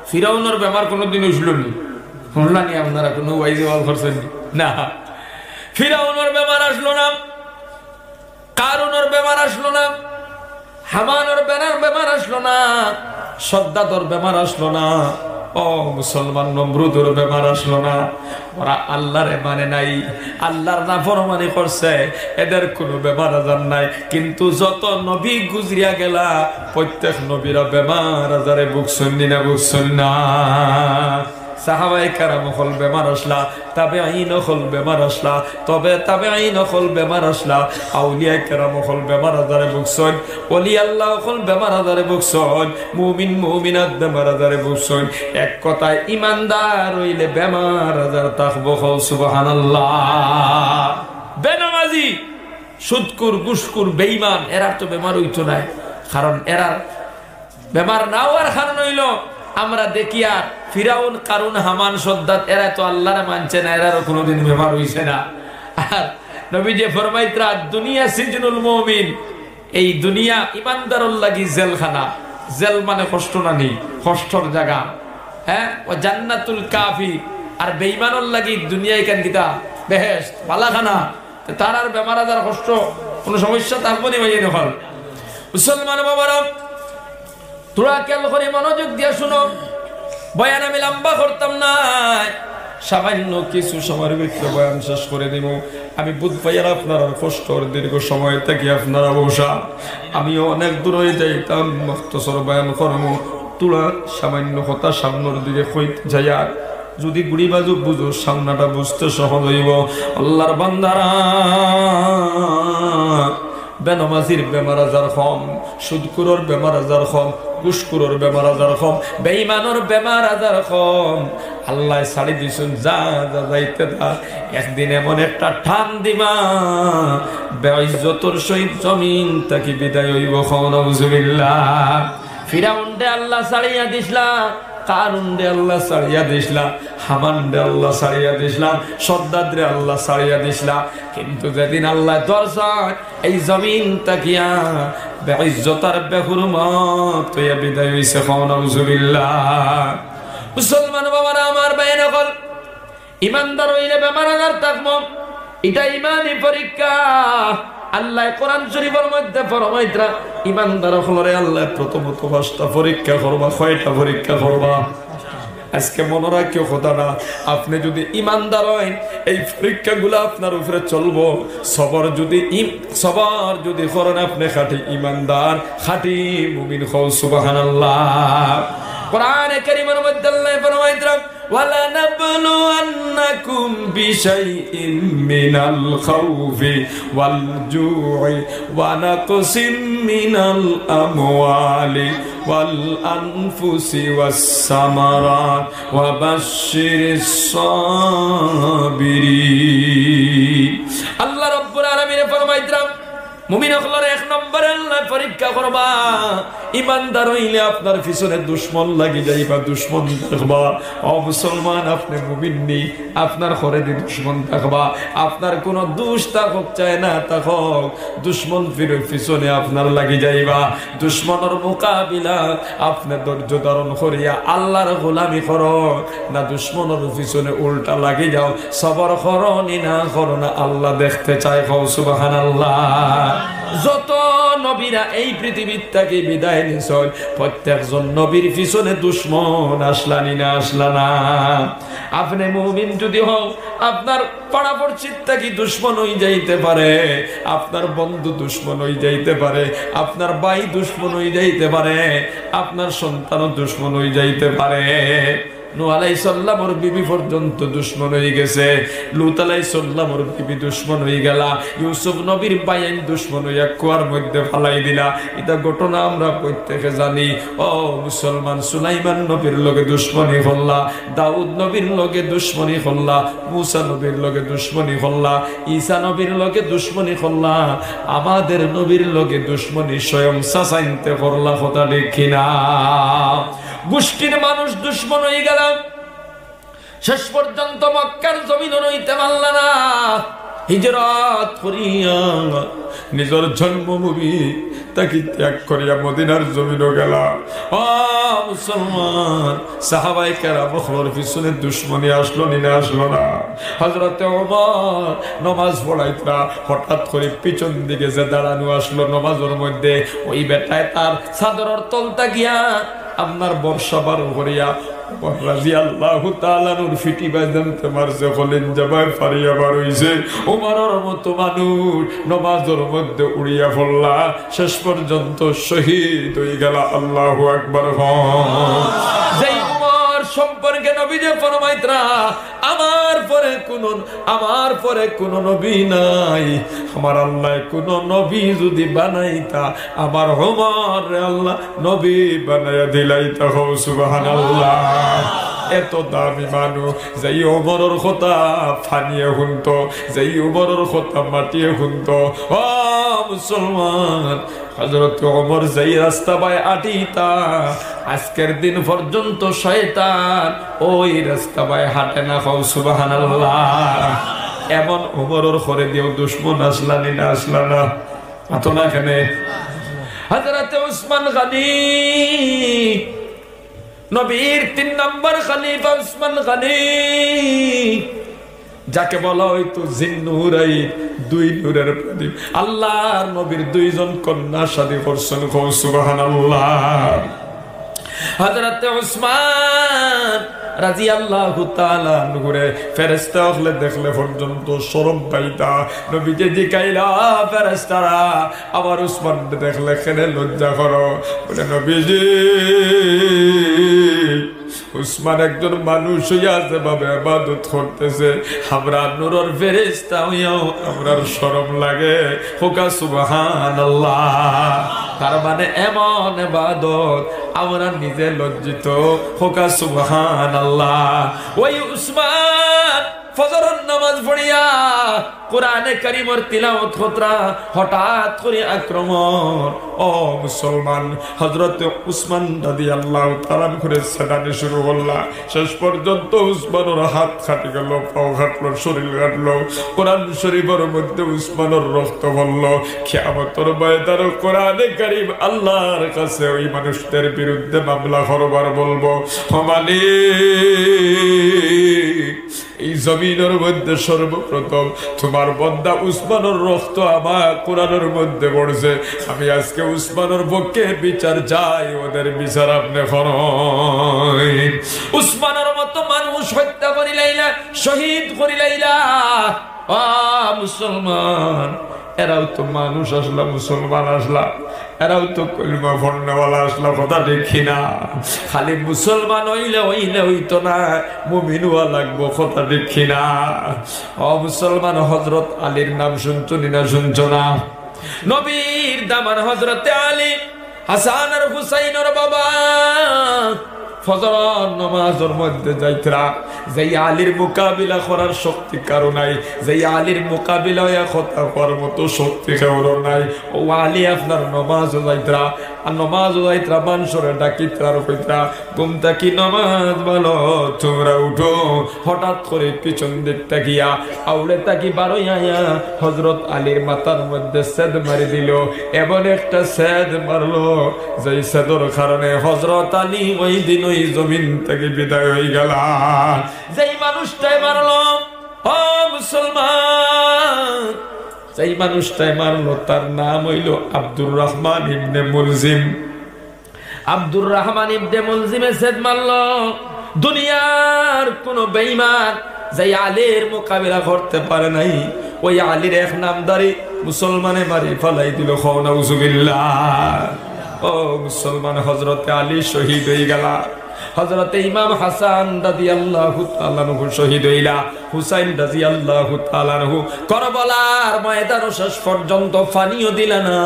ফিরাউনের বেমার কোনোদিন উঠল নি, শুনলানি আপনারা কোনো ওয়াইজে ওয়াল করছেন না? ফিরাউনের বেমার আসলো না, কারুনের বেমার আসলো না, হামানের বেমার আসলো না, সদ্দাতর বেমার আসলো না, ও মুসলমান নমরুদের বেমার আসলো না। ওরা আল্লাহরে মানে নাই, আল্লাহর নাফরমানি করছে, এদের কোনো বেমার আজার নাই। কিন্তু যত নবী গুজরিয়া গেলা প্রত্যেক নবীরা বেমার আজারে ভুগছেন না, ভুগছেন না। সাহাবায়ে কেরাম হল বেমার আসলা, তাবেঈন হল বেমার আসলা, তবে তাবেঈন হল বেমার আসলা, আউলিয়া কেরাম হল বেমার আজারে ভুগছেন, ওলি আল্লাহ হল বেমার আজারে ভুগছেন, মুমিন মুমিনাত বেমার আজারে ভুগছেন। এক কথায় ইমানদার হইলে বেমার আজার থাকবো। সুবহানাল্লাহ। বেনামাজি, সুদকুর, ঘুষখোর, বেঈমান এরা তো বেমার হইতো না। কারণ এরা বেমার না হওয়ার কারণ হইল আমরা দেখি আর ফিরাউন, কারুন, হামান, সদ্দাত এরা তো আল্লাহরে মানছে না, এরারও কোনোদিন বেমার হইছে না। আর নবী যে ফরমাইতরা দুনিয়া সিজনুল মুমিন, এই দুনিয়া ইমানদারুল লাগি জেলখানা। জেল মানে কষ্ট না নি, কষ্টর জায়গা। হ্যাঁ, ও জান্নাতুল কাফির। আর বেঈমানুল লাগি দুনিয়া এখান কিতা বেহেশত, বালাখানা। তার আর বেমার আজার কষ্ট কোনো সমস্যা থাকবো নি ভাই? নকল মুসলমান বাবারা, তোরা খেয়াল করে মনোযোগ দিয়ে শুনো। বয়ান আমি লম্বা করতাম না, সামান্য কিছু সময়ের ভিতরে বয়ান শেষ করে দিব। আমি বুধ পাইয়ার আপনারা কষ্টর দীর্ঘ সময় থেকে আপনারা বসা, আমিও অনেক দূর হয়ে যাইতাম মুখতসর বয়ান করবো। তোরা সামান্য কথা সামনের দিকে কইতে যাইয়া যদি গুড়ি বাজু বুঝো, সামনাটা বুঝতে সহজ হইব। আল্লাহর বান্দারা, বেনামাজির বেমার আজার কম, সুদকুরর বেমার আজার কম, ঘুষখোরের বেমার আজার কম, বেঈমানের বেমার আজার কম। আল্লাহ ছাড়ি দিছুন, যা যা যাইতে থাক। একদিন এমন একটা টান দিবা, বেইজ্জতর সহিত জমিন তাকি বিদায় হইব। নাউজুবিল্লাহ। ফিরাউন দে আল্লাহ ছাড়িয়া দিছলা, কারুন দে আল্লাহ ছাড়িয়া দিছলা, হামান দে আল্লাহ ছাড়িয়া দিছলাম, সদ্দাত রে আল্লাহ ছাড়িয়া দিছলা। কিন্তু যেদিন আল্লাহ দরজায় এই জমিন তাকিয়া বেইজ্জতার বেহুরমত হইয়া বিদায় হইছে। নাউজুবিল্লাহ। মুসলমান বাবারা আমার, বাইরে হল ইমানদার হইলে বেমার আজার থাকবো, এটা ইমানি পরীক্ষা। আল্লাহ কোরআন শরীফের মধ্যে ফরমাইতরা ইমানদার হলরে আল্লাহ প্রথমত 5টা পরীক্ষা করবা। 6টা পরীক্ষা করবা? আজকে মনে রাখিও কথাটা, আপনি যদি ইমানদার হয় এই পরীক্ষাগুলো আপনার উপরে চলবো। সবর যদি করেন আপনি খাঁটি ইমানদার, খাঁটি মুমিন হও। সুবহানাল্লাহ। কোরআনে কারীমের মধ্যে আল্লাহ ফরমাইতরা وَلَنَبْلُوَنَّكُمْ بِشَيْءٍ مِّنَ الْخَوْفِ وَالْجُوعِ وَنَقْصٍ مِّنَ الْأَمْوَالِ وَالْأَنفُسِ وَالثَّمَرَاتِ وَبَشِّرِ الصَّابِرِينَ। আল্লাহ রাব্বুল আলামিন ফরমাইতরা মুমিন হলরে 1 নম্বরে আল্লাহ পরীক্ষা করবা। ইমানদার হইলে আপনার পিছনে দুশমন লাগি যাইবা, দুশমন থাকবা। ও মুসলমান, আপনি মুমিন নি, আপনার ঘরে দি দুশমন থাকবা। আপনার কোন দোষ থাকুক চায় না থাকুক, দুশমন ফিরের পিছনে আপনার লাগি যাইবা। দুশমনের মোকাবিলা আপনি ধৈর্য ধারণ করিয়া আল্লাহর গোলামি করো না, দুশমনের পিছনে উল্টা লাগি যাও। সবর করো নি না করো না, আল্লাহ দেখতে চায়। সুবহানাল্লাহ। যত নবীরা এই পৃথিবীর থেকে বিদায় নিছেন, প্রত্যেকজন নবীর পিছনে দুশমন আসলানি না, আসলা না? আপনি মুমিন যদি হও, আপনার পাড়াপড়শির থেকে দুশমন হয়ে যাইতে পারে, আপনার বন্ধু দুশমন হয়ে যাইতে পারে, আপনার ভাই দুশমন হয়ে যাইতে পারে, আপনার সন্তানও দুশমন হয়ে যাইতে পারে। নূহ আলাইহিস সালামের বিবি পর্যন্ত দুশমন হয়ে গেছে, লূত আলাইহিস সালামের বিবি দুশমন হয়ে গেলা, ইউসুফ নবীর বাইন দুশমন হইয়া কুয়ার মধ্যে ফালাই দিলা। এটা ঘটনা আমরা প্রত্যেকে জানি। ও মুসলমান, সুলাইমান নবীর লগে দুশমনি হল্লা, দাউদ নবীর লগে দুশমনি হল্লা, মুসা নবীর লগে দুশমনি হল্লা, ঈসা নবীর লগে দুশমনি হল্লা, আমাদের নবীর লগে দুশমনি স্বয়ং সাসাইনতে করলা। কথা দেখি না? গোষ্ঠীর মানুষ দুশমন হয়ে গেল, শেষ পর্যন্ত মক্কার জমিন রইতে পারল না। হিজরত করিয়া নিজের জন্মভূমি তাকে ত্যাগ করিয়া মদিনার জমিনও গেলা। ও মুসলমান, সাহাবায়ে কেরাম ওর পিছনে দুশমনি আসলো নি না আসলো না? হযরতে ওমর নামাজ পড়াইতরা হঠাৎ করে পিছন দিকে যে দাঁড়ানো আসলো নামাজের মধ্যে, ওই বেটায় তার চাদরের তলতা গিয়া আপনার বর্ষা বার করিয়া রাদিয়াল্লাহু তাআলা নূর ফিটি বাজতে মারছে, বলেন জবাই ফারিয়া বার হইছে। ওমরের মতো মানুষ নামাজের মধ্যে উড়িয়া পড়লা, শেষ পর্যন্ত শহীদ হয়ে গেল। আল্লাহু আকবার। যেই ওমর সম্পর্কে নবীজি ফরমাইতরা আমার পরে কোন নবী নাই, আমার আল্লাহ কোন নবী যদি বানাইতা আমার ওমর আল্লাহ নবী বানাইয়া দিলাইতা। সুবহানাল্লাহ। এত দামি মানুষ, যেই ওমরের কথা ফানিয়ে শুনত, যেই ওমরের কথা মাটিয়ে শুনত। ও মুসলমান, হযরত ওমর যেই রাস্তা বাই আটিতা আজকের দিন পর্যন্ত শয়তান ওই রাস্তা বাই হাঁটে না। সুবহানাল্লাহ। এমন ওমরের করে দিও দুশমন আসলানি না আসলা না আতো না এখানে। হযরত উসমান গনি, নবীর 3 নম্বর খলিফা উসমান গনি, যাকে বলা হইতো জিন্নুরাই, 2 নূরের প্রদীপ। আল্লাহর নবীর 2 জন কন্যা শাদী করছেন। সুবহানাল্লাহ। হযরত উসমান রাদিয়াল্লাহু তাআলা নূরে ফেরেশতা হলে দেখলে পর্যন্ত শরম পাইতা। নবীকে জিকাইলা ফেরেশতারা আবার উসমান দেখলে কেনে লজ্জা করো? বলে নবীজি উসমান একজন মানুষ হইয়া যেভাবে ইবাদত করতেছে, আমরা নূরের ফেরেশতা হইয়াও আমরার শরম লাগে। হোকা সুবহানাল্লাহ। তার মানে এমন ইবাদত আমরা নিজে লজ্জিত। হোকা সুবহানাল্লাহ। ওই উসমান ফজরের নামাজ পড়িয়া কোরআনে কারীমের তিলাওয়াত করতরা, হঠাৎ করে আক্রমণ। ও মুসলমান, হযরত উসমান রাদিয়াল্লাহু তাআলা করে সাদানি শুরু হল্লা। শেষ পর্যন্ত উসমানের হাত কাটি গেল, পাও কাটলো, শরীর কাটলো। কোরআন শরীফের মধ্যে উসমানের রক্ত বলল। কিয়ামতের ময়দানে কোরআনে কারীম আল্লাহর কাছে ওই মানুষদের বিরুদ্ধে মামলা করবার বলবো। এই জমিনের মধ্যে সর্বপ্রথম তোমার বন্দা উসমানের রক্ত আমার কোরআনের মধ্যে পড়ছে। আমি আজকে উসমানের পক্ষে বিচার চাই, ওদের বিচার আপনি করেন। উসমানের মতো মানুষ হত্যা করিলাইলা, শহীদ করিলাইলা। মুসলমান, এরাও তো মানুষ আসলা, মুসলমান আসলা, এরাও তো কলিমা পড়নেওয়ালা আসলা। কথা দেখি না? খালি মুসলমান হইলে হইতো না, মুমিন হওয়া লাগবো। কথা দেখি না? মুসলমান, হযরত আলীর নাম শুনছো না শুনছো না? নবীর দামান হযরতে আলী, হাসান আর হুসাইনের বাবা। ফজর নামাজের মধ্যে যাইতরা, যেই আলীর মোকাবিলা করার শক্তি কারো নাই, যেই আলীর মোকাবিলা কথা করার মতো শক্তি কারো নাই। ও আলী আপনার নামাজও যাইতরা, আর নামাজও যাইতরা মানুষরে ডাকিতরা আর কইতরা ঘুমটা কি নামাজ বলো, তোমরা উঠো। হঠাৎ করে পিছন দিক তাকিয়া আউলে তাকি বারোই আয়া হযরত আলীর মাথার মধ্যে সেদ মারি দিল। এমন একটা সেদ মারলো যেই সেদর কারণে হযরত আলী ওই দিন ওই জমিন থেকে বিদায় হয়ে গেল। যেই মানুষটাই মারলো, ও মুসলমান, যেই মানুষটাই মারলো তার নাম হইল আব্দুর রহমান ইবনে মুলজিম। আব্দুর রহমান ইবনে মুলজিমে সেদ মারলো। দুনিয়ার কোন বেঈমান যেই আলীর মোকাবিলা করতে পারে নাই, ওই আলীর এক নামদারি মুসলমানে মারি ফেলাই দিল। নাউজুবিল্লাহ। ও মুসলমান, হযরতে আলী শহীদ হয়ে গেল। হযরতে ইমাম হাসান রাদিয়াল্লাহু তাআলা আনহু শহীদ হইলা। হুসাইন রাদিয়াল্লাহু তাআলা আনহু কারবালার ময়দানে শেষ পর্যন্ত ফানিও দিলা না।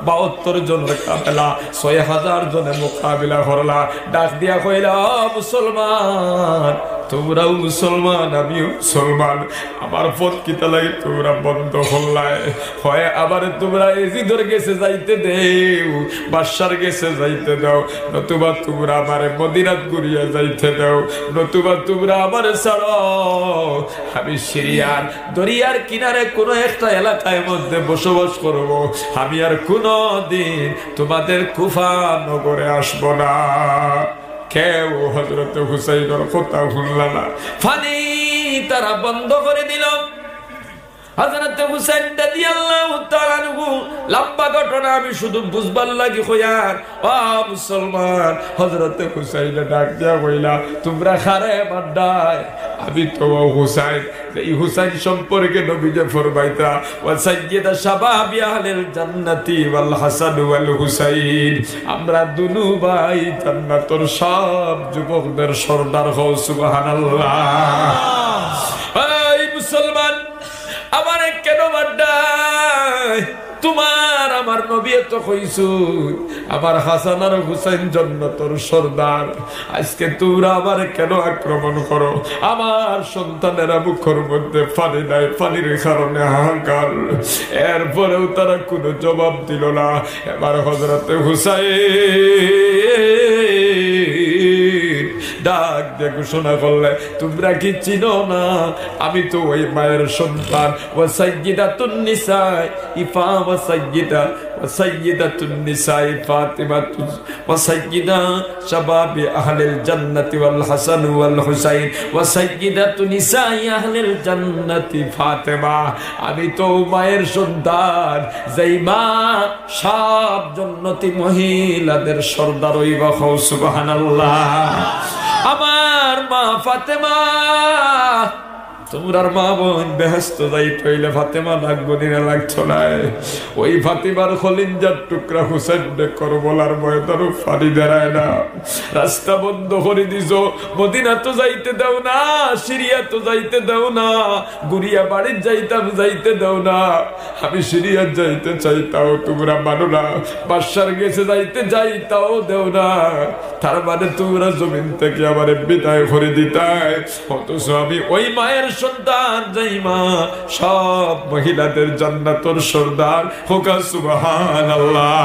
72 জনের কাফেলা 6000 জনের মোকাবিলা করলা। ডাক দিয়া কইলা, মুসলমান, তোমরাও মুসলমান, আমিও মুসলমান। আমার পথ কিতা লাগে তোমরা বন্ধ করলাই। হয় আবার তোমরা এজিদর গেছে যাইতে দেও, বাদশার গেছে যাইতে দাও, নতুবা তোমরা আমার মদিনা মদিনাত ঘুরিয়া যাইতে দাও, নতুবা তোমরা আমার ছাড়ো আমি সিরিয়ার দরিয়ার কিনারে কোন একটা এলাকায় মধ্যে বসবাস করব, আমি আর কোনো দিন তোমাদের কুফা নগরে আসবো না। কেউ হযরত হুসাইনের কথা শুনল না, ফানি তারা বন্ধ করে দিল। হযরত হুসাইন রাদিয়াল্লাহু তাআলা আনহু লম্বা ঘটনা আমি শুধু বুঝবার লাগি কইয়ার, ও মুসলমান, হযরত হুসাইন ডাক দিয়া কইলা, তোমরা খারে বান্দায়, আমি তো হুসাইন। এই হুসাইন সম্পর্কে নবী যে ফরমাইতা, ওয়া সাইয়্যিদা শাবাবি আহলিল জান্নাতি ওয়াল হাসান ওয়াল হুসাইন, আমরা দুনু ভাই জান্নাতের সব যুবকদের সর্দার হও। সুবহানাল্লাহ। এই মুসলমান, আমার কেন বান্দায়, তোমার আমার নবী তো কইছু আমার হাসান আর হুসাইন জান্নাতের সর্দার, আজকে তোমরা আমার কেন আক্রমণ করো? আমার সন্তানেরা মুখের মধ্যে পানি নাই, পানির কারণে হাহাকার, এরপরেও তারা কোনো জবাব দিল না। এবার হযরত হুসাইন ডাক দিয়ে ঘোষণা করলে, তোমরা কি চিনো না আমি তো ওই মায়ের সন্তান, ওয়া সাইয়্যিদাতুন নিসা ওয়া সাইয়্যিদাতুন নিসা ফাতিমা ওয়া সাইয়্যিদা শাবাবি আহলিল জান্নাতি ওয়াল হাসান ওয়াল হুসাইন ওয়া সাইয়্যিদাতুন নিসা আহলিল জান্নাতি ফাতিমা। আমি তো মায়ের সন্তান, যেই মা সব জান্নাতি মহিলাদের সর্দার হইবা। সুবহানাল্লাহ। আমার মা ফাতেমা, তোমরার মা বোন বেহেশত যাইতে হইলে ফাতেমা লাগবো দিনে লাগতো না। ওই ফাতিমার খলিঞ্জার টুকরা হুসেন করবলার ময়দানও পানি দাঁড়ায় না, রাস্তা বন্ধ করে দিছ, মদিনা তো যাইতে দাও না, সিরিয়া তো যাইতে দাও না, গুড়িয়া বাড়ির যাইতে দাও না। আমি সিরিয়া যাইতে চাইতাও তোমরা মানো না, বাদশার গেছে যাইতাও দেও না। তার মানে তোমরা জমিন থেকে আমার বিদায় করে দিতায়, অথচ আমি ওই মায়ের সন্তান, যেই মা সব মহিলাদের জান্নাতের সর্দার। হোকা সুবহানাল্লাহ।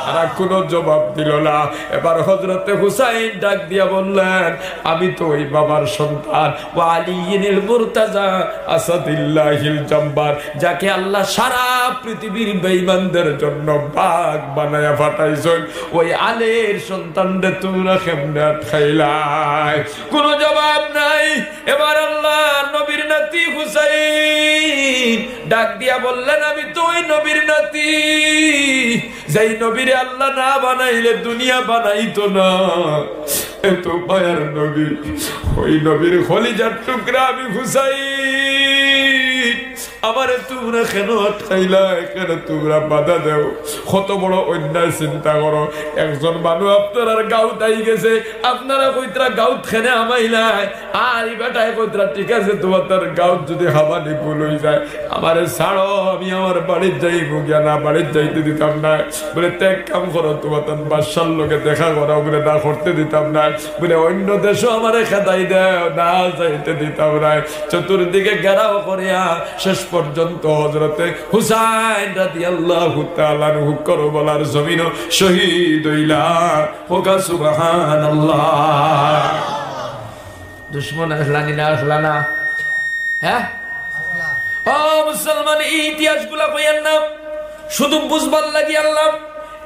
তারা কোনো জবাব দিল না। এবার হযরত হুসাইন ডাক দিয়া বললেন, আমি তো ওই বাবার সন্তান, ওয়া আলীল মুরতাজা আসাদুল্লাহিল জাম্বার, যাকে আল্লাহ সারা পৃথিবীর বেঈমানদের জন্য বাঘ বানায়া পাঠাইছেন, ওই আলীর সন্তানদের তোমরা কেমনে খাইলাই? কোনো জবাব নাই। এবার আল্লাহ নবীর নাতি হুসাইন ডাক দিয়া বললেন, আমি তো ওই নবীর নাতি, যেই নবীর আল্লাহ না বানাইলে দুনিয়া বানাইতো না। এত মায়ার নবী, ওই নবীর খলিজার টুকরা আমি হুসাইন। আমারে তোমরা কেন আটকাইলা? কেন তোমরা বাধা দেও? কত বড় অন্যায় চিন্তা করো। একজন মানুষ আপনার গাউত আই গেছে, আপনারা কইতরা গাউত খেনে আমাইলাই, আর এই বেটায় কইতরা ঠিক আছে তোমার তার গাউত যদি হাবানি ভুল হয়ে যায়, আমারে ছাড়ো, আমি আমার বাড়ির যাইব গিয়া। না, বাড়ির যাইতে দিতাম না। বলে ত্যাগ কাম করো, তোমার তার বাদশার লোকে দেখা করো, বলে না করতে দিতাম না। বলে অন্য দেশও আমারে খেদাই দেও, না যাইতে দিতাম না। চতুর্দিকে ঘেরাও করিয়া শেষ পর্যন্ত হযরতে হুসাইন রাদিয়াল্লাহু তাআলা আনহু করবলার জমিনও শহীদ হইলা। হোকা সুবহানাল্লাহ। দুশমন আসলানি না আসলানা? হ্যাঁ ও মুসলমান, এই ইতিহাসগুলা কইয়েন না, শুধু বুঝবার লাগি। আল্লাহ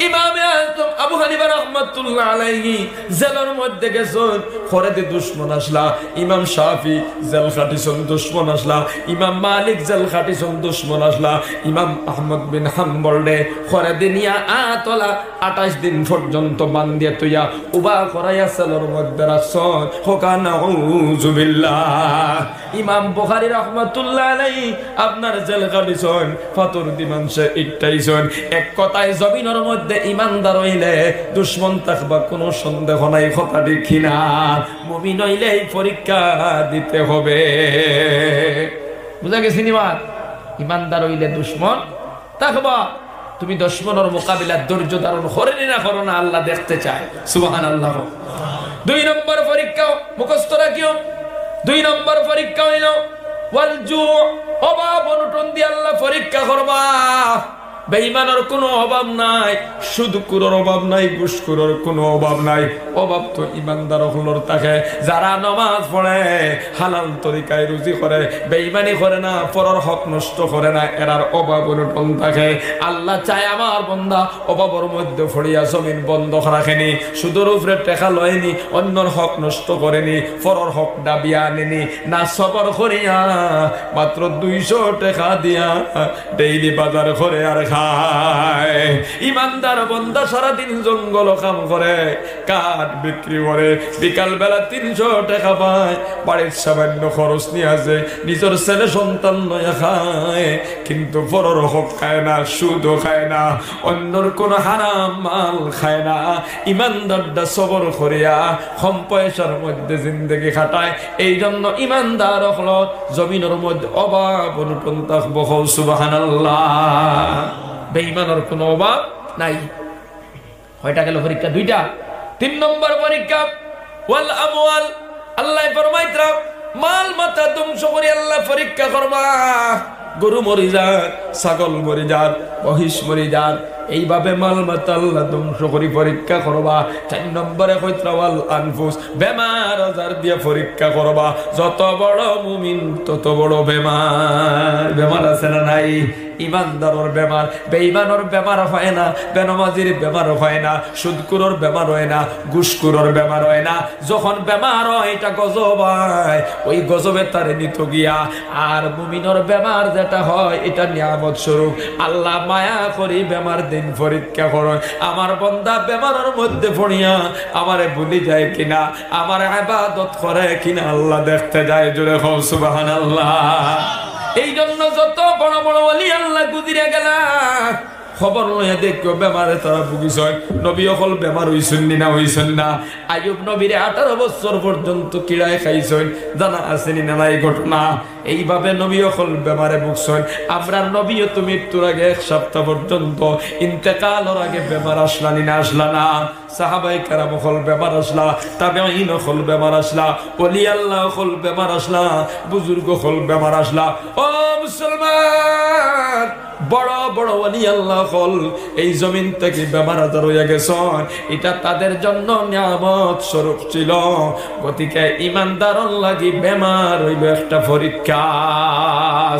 ইমামে আযম আবু হানিফা রাহমাতুল্লাহ আলাইহি জেলের মধ্যে গেছেন, খরেদে দুশমন আসলা। ইমাম শাফি জেল খাটিছেন, দুশমন আসলা। ইমাম মালিক জেল খাটিছেন, দুশমন আসলা। ইমাম আহমদ বিন হাম্বল রে খরেদে নিয়া আতলা 28 দিন পর্যন্ত বান্ধিয়া তুইয়া উবা করাইয়া জেলের মধ্যে রাখছেন। হোকা নাউযু বিল্লাহ। ইমাম বুখারী রাহমাতুল্লাহ আলাইহি আপনার জেল খাটিছেন, ফাতর দিমানসে ইটাইছেন। এক কথায় জমিনের মধ্যে ইমানদার হইলে দুশমন থাকবা কোনো সন্দেহ নাই, কথা ঠিক না? মুমিন হইলে পরীক্ষা দিতে হবে। বুঝা গেছে নিমাত? ইমানদার হইলে দুশমন থাকবা, তুমি দুশমনের মোকাবিলা ধৈর্য ধারণ করেনি না করো না, আল্লাহ দেখতে চায়। সুবহানাল্লাহ। 2 নম্বর পরীক্ষা মুখস্থ রাখিও। 2 নম্বর পরীক্ষা হইল ওয়াল জু, অভাব অনটন দিয়ে আল্লাহ পরীক্ষা করবা। বেঈমানের কোনো অভাব নাই, সুদখোরের অভাব নাই, ঘুষখোরের কোনো অভাব নাই। অভাব তো ইমানদার হলোর থাকে যারা নামাজ পড়ে, হালাল তরিকায় রুজি করে, বেঈমানি করে না, পরের হক নষ্ট করে না, এরার অভাব অনটন থাকে। আল্লাহ চায় আমার বান্দা অভাবের মধ্যে পড়িয়া জমিন বন্ধ রাখেনি, সুদের উপরে টাকা লয়নি, অন্যর হক নষ্ট করেনি, পরের হক দাবিয়া আনেনি না, সবর করিয়া মাত্র 200 টাকা দিয়া ডেইলি বাজার করে আর খায়। ইমানদার বান্দা সারাদিন জঙ্গল কাম করে, কাঠ বিক্রি করে, বিকাল বেলা 300 টাকা পায়, বাড়ির সামান্য খরচ নিয়ে আসে, নিজের ছেলে সন্তান নয় খায়, কিন্তু পরের হক খায় না, সুদও খায় না, অন্যর কোন হারাম মাল খায় না। ইমানদারটা সবর করিয়া কম পয়সার মধ্যে জিন্দগি খাটায়। এই জন্য ইমানদার হলো জমিনের মধ্যে অভাব অনটন থাকবো। সুবহানাল্লাহ। বেঈমানের কোনো অভাব নাই। কয়টা গেল পরীক্ষা? 2টা। 3 নম্বর পরীক্ষা ওয়াল আমওয়াল। আল্লাহ ফরমাইতরা মাল মাতা ধ্বংস করে আল্লাহ পরীক্ষা করবা। গরু মরি যাক, ছাগল মরি যাক, মহিষ মরি যাক, এইভাবে মাল মাতা আল্লাহ ধ্বংস করে পরীক্ষা করবা। 4 নম্বরে কইতরা ওয়াল আনফুস। বেমার আজার দিয়ে পরীক্ষা করবা। যত বড় মুমিন তত বড় বেমার। বেমার আছে না নাই? ইমানদারের বেমার, বেঈমানের বেমার হয় না, বেনামাজির বেমার হয় না, সুদখোরের বেমার হয় না, ঘুষখোরের বেমার হয় না। যখন বেমার হয় এটা গজব হয়, ওই গজবে তারে নিত গিয়া। আর মুমিনের বেমার যেটা হয় এটা নিয়ামত স্বরূপ। আল্লাহ মায়া করি বেমার দিন পরীক্ষা করে। আমার বান্দা বেমারের মধ্যে পড়িয়া আমারে ভুলি যায় কিনা, আমার ইবাদত করে কিনা আল্লাহ দেখতে যায়। জোরে কও সুবহানাল্লাহ। এই জন্য যত বড় বড় ওলি আল্লাহ গুজিরে গেলা খবর লইয়া দেখো বেমারে তারা ভুগিস। নবী অকল বেমার হইছেন না হইছেন না। আইয়ুব নবীরে 18 বছর পর্যন্ত কিড়ায় খাইছেন, জানা আসেনি না এই ঘটনা। এইভাবে নবী অকল বেমারে ভুগছেন। আমরা নবীও তো মৃত্যুর আগে 1 সপ্তাহ পর্যন্ত, ইন্তেকালের আগে বেমার আসলানি না আসলা না? সাহাবায়ে কেরাম অকল বেমার আসলা, তাবেঈন অকল বেমার আসলা, ওলি আল্লাহ অকল বেমার আসলা, বুজুর্গ অকল বেমার আসলা। ও মুসলমান, বড় বড় ওলি আল্লাহ হল এই জমিন থেকে বেমার আজার হইয়া গেছেন, এটা তাদের জন্য নিয়ামত স্বরূপ ছিল। গতিকে ইমানদার লাগি বেমার হইল একটা পরীক্ষা।